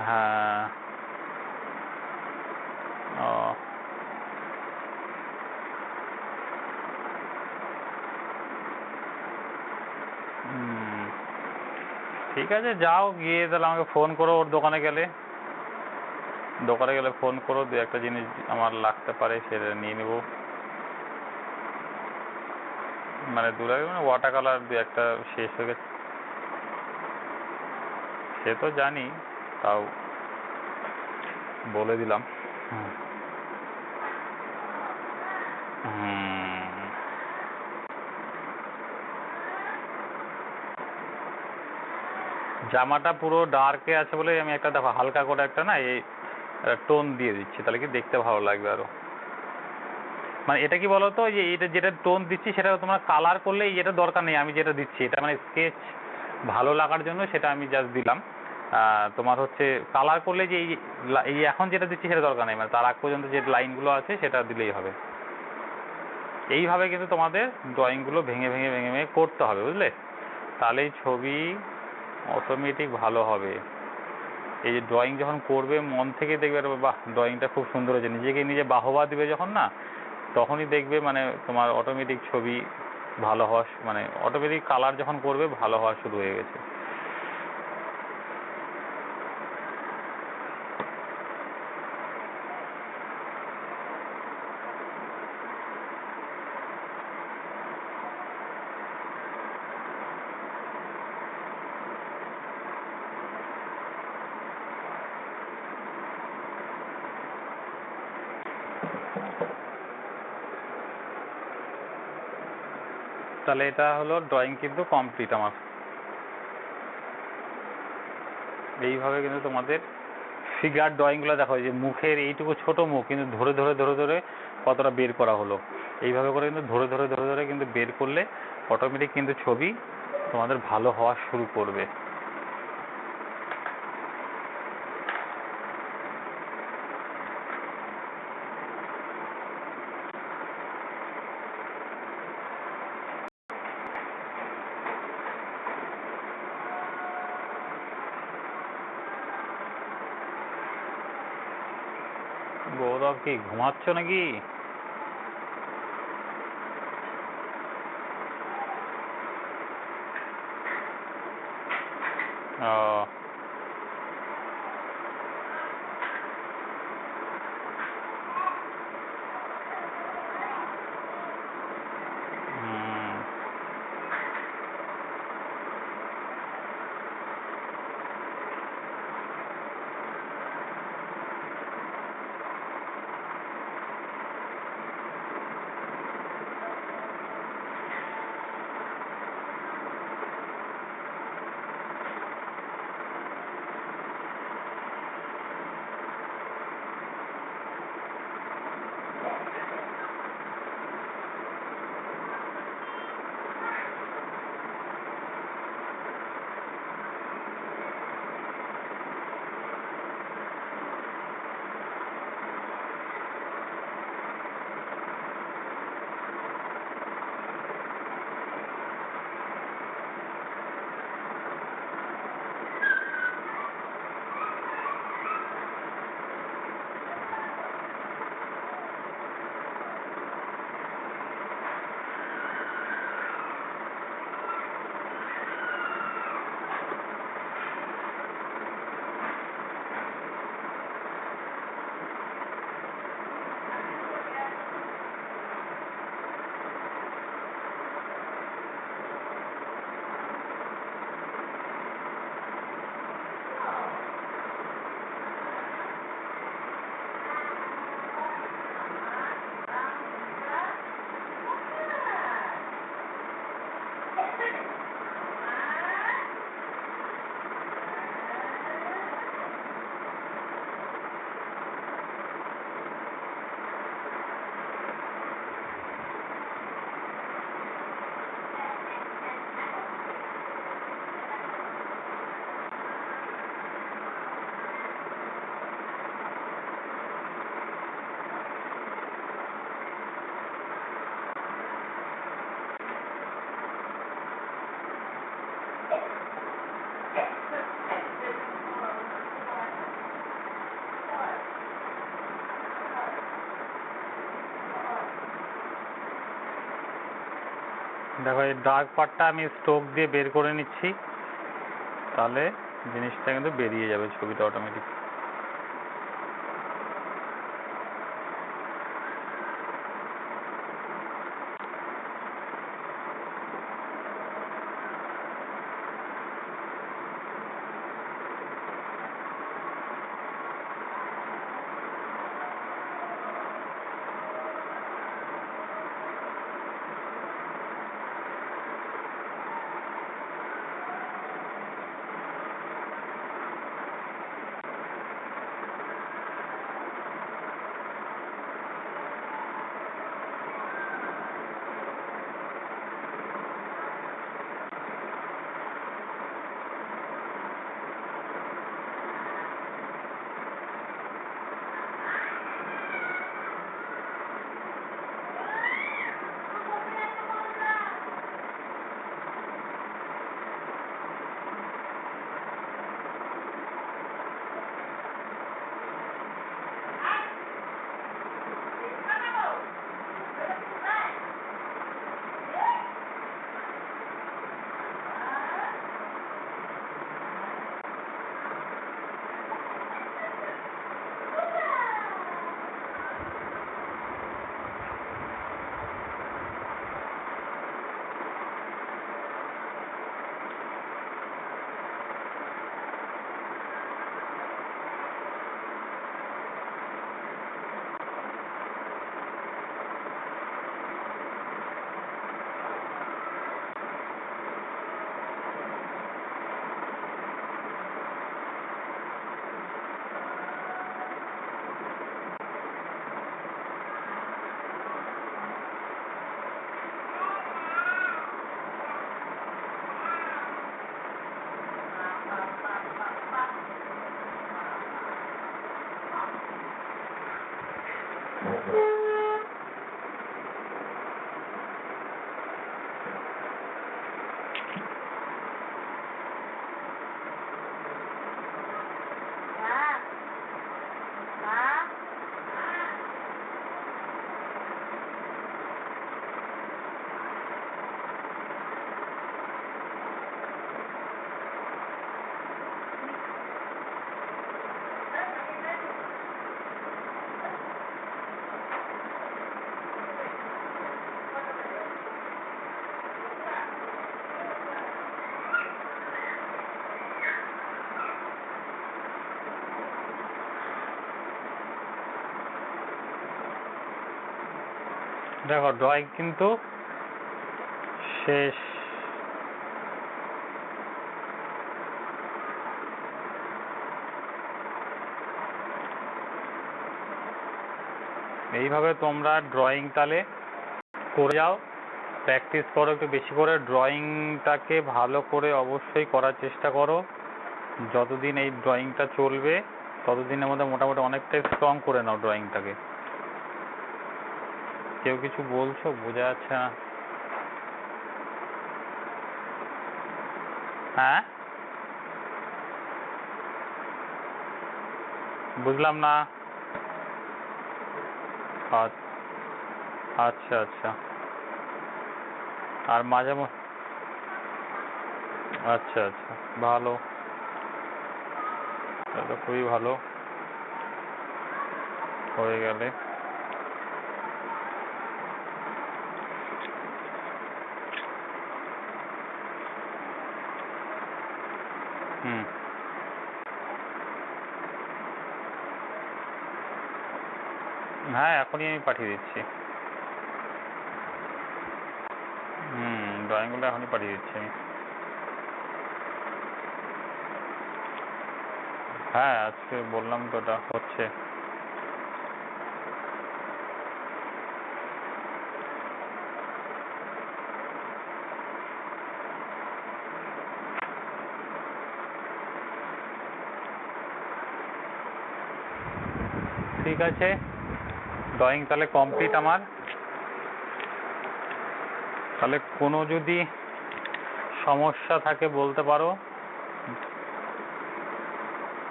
হ্যাঁ ও হুম, ঠিক আছে, যাও গিয়ে তাহলে আমাকে ফোন করো, ওর দোকানে গেলে ফোন করো, দু একটা জিনিস আমার লাগতে পারে সেটা নিয়ে নেবো। মানে দু লাগে মানে ওয়াটার কালার দু একটা শেষ হয়ে গেছে, সে তো জানি, তাও বলে দিলাম। হুম হুম, জামাটা পুরো ডার্কে আছে বলে আমি একটা দেখো হালকা করে একটা না এই টোন দিয়ে দিচ্ছি, তাহলে কি দেখতে ভালো লাগবে আরো। মানে এটা কি বলতো, যে এটা যেটা টোন দিচ্ছি সেটা তোমার কালার করলে এটা দরকার নেই, আমি যেটা দিচ্ছি এটা মানে স্কেচ ভালো লাগার জন্য সেটা আমি জাস্ট দিলাম। তোমার হচ্ছে কালার করলে যে এই এখন যেটা দিচ্ছি সেটা দরকার নেই, মানে তার আগ পর্যন্ত যে লাইনগুলো আছে সেটা দিলেই হবে। এইভাবে কিন্তু তোমাদের ড্রয়িংগুলো ভেঙে ভেঙে ভেঙে ভেঙে করতে হবে, বুঝলে? তাহলেই ছবি অটোমেটিক ভালো হবে। এই যে ড্রয়িং যখন করবে মন থেকে দেখবে আরে বাহ ড্রয়িংটা খুব সুন্দর হয়েছে, নিজেকে নিজে বাহবা দিবে যখন না, তখনই দেখবে মানে তোমার অটোমেটিক ছবি ভালো হওয়া মানে অটোমেটিক কালার যখন করবে ভালো হওয়া শুরু হয়ে গেছে। তাহলে এটা হলো ড্রয়িং কিন্তু কমপ্লিট আমার। এইভাবে কিন্তু তোমাদের ফিগার ড্রয়িংগুলো দেখো, যে মুখের এইটুকু ছোট মুখ কিন্তু ধরে ধরে ধরে ধরে কতটা বের করা হলো, এইভাবে করে কিন্তু ধরে ধরে ধরে ধরে কিন্তু বের করলে অটোমেটিক কিন্তু ছবি তোমাদের ভালো হওয়া শুরু করবে। গৌরব কি ঘুমাচ্ছ নাকি? ও হুম, দেখো এই ডার্ক পার্টটা আমি স্ট্রোক দিয়ে বের করে নিচ্ছি, তাহলে জিনিসটা কিন্তু বেরিয়ে যাবে ছবিটা অটোমেটিক। দেখো ড্রয়িং কিন্তু শেষ। এইভাবে তোমরা ড্রয়িং তাহলে করে যাও, প্র্যাকটিস করো একটু বেশি করে, ড্রয়িংটাকে ভালো করে অবশ্যই করার চেষ্টা করো। যতদিন এই ড্রয়িংটা চলবে ততদিনের মধ্যে মোটামুটি অনেকটাই স্ট্রং করে নাও ড্রয়িংটাকে। কেউ কিছু বলছো? বোঝা যাচ্ছে না। হ্যাঁ, বুঝলাম না। আচ্ছা আচ্ছা। আর মাঝে আচ্ছা আচ্ছা, ভালো, তাহলে খুবই ভালো হয়ে গেলে। হুম, হ্যাঁ এখনই আমি পাঠিয়ে দিচ্ছি। ড্রয়িংগুলো এখনই পাঠিয়ে দিচ্ছি আমি। হ্যাঁ আজকে বললাম তো ওটা হচ্ছে। ঠিক আছে, ড্রয়িং তাহলে কমপ্লিট আমার। তাহলে কোনো যদি সমস্যা থাকে বলতে পারো,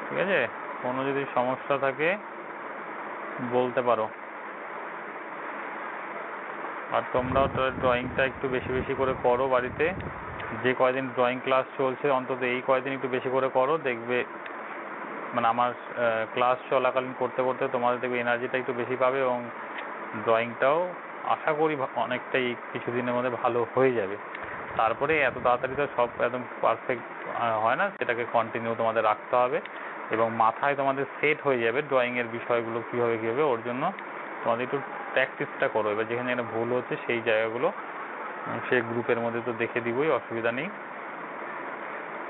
ঠিক আছে? কোনো যদি সমস্যা থাকে বলতে পারো। আর তোমরাও ড্রয়িংটা একটু বেশি বেশি করে করো বাড়িতে। যে কয়দিন ড্রয়িং ক্লাস চলছে অন্তত এই কয়দিন একটু বেশি করে করো, দেখবে মানে আমার ক্লাস চলাকালীন করতে করতে তোমাদের দেখবে এনার্জিটা একটু বেশি পাবে এবং ড্রয়িংটাও আশা করি অনেকটাই কিছুদিনের মধ্যে ভালো হয়ে যাবে। তারপরে এত তাড়াতাড়ি তো সব একদম পারফেক্ট হয় না, সেটাকে কন্টিনিউ তোমাদের রাখতে হবে এবং মাথায় তোমাদের সেট হয়ে যাবে ড্রয়িংয়ের বিষয়গুলো কীভাবে কী হবে। ওর জন্য তোমাদের একটু প্র্যাকটিসটা করো। এবার যেখানে যেখানে ভুল হচ্ছে সেই জায়গাগুলো সে গ্রুপের মধ্যে তো দেখে দিবই, অসুবিধা নেই।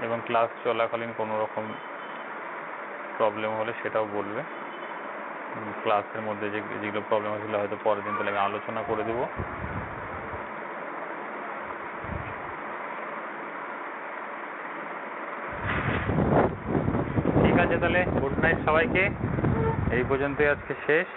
এবং ক্লাস চলাকালীন কোনো রকম প্রবলেম হলে সেটাও বলবে। ক্লাসের মধ্যে যেগুলো প্রবলেম হয়েছিল হয়তো পরের দিন তাহলে আমি আলোচনা করে দেবো। ঠিক আছে, তাহলে গুড নাইট সবাইকে। এই পর্যন্তই আজকে শেষ।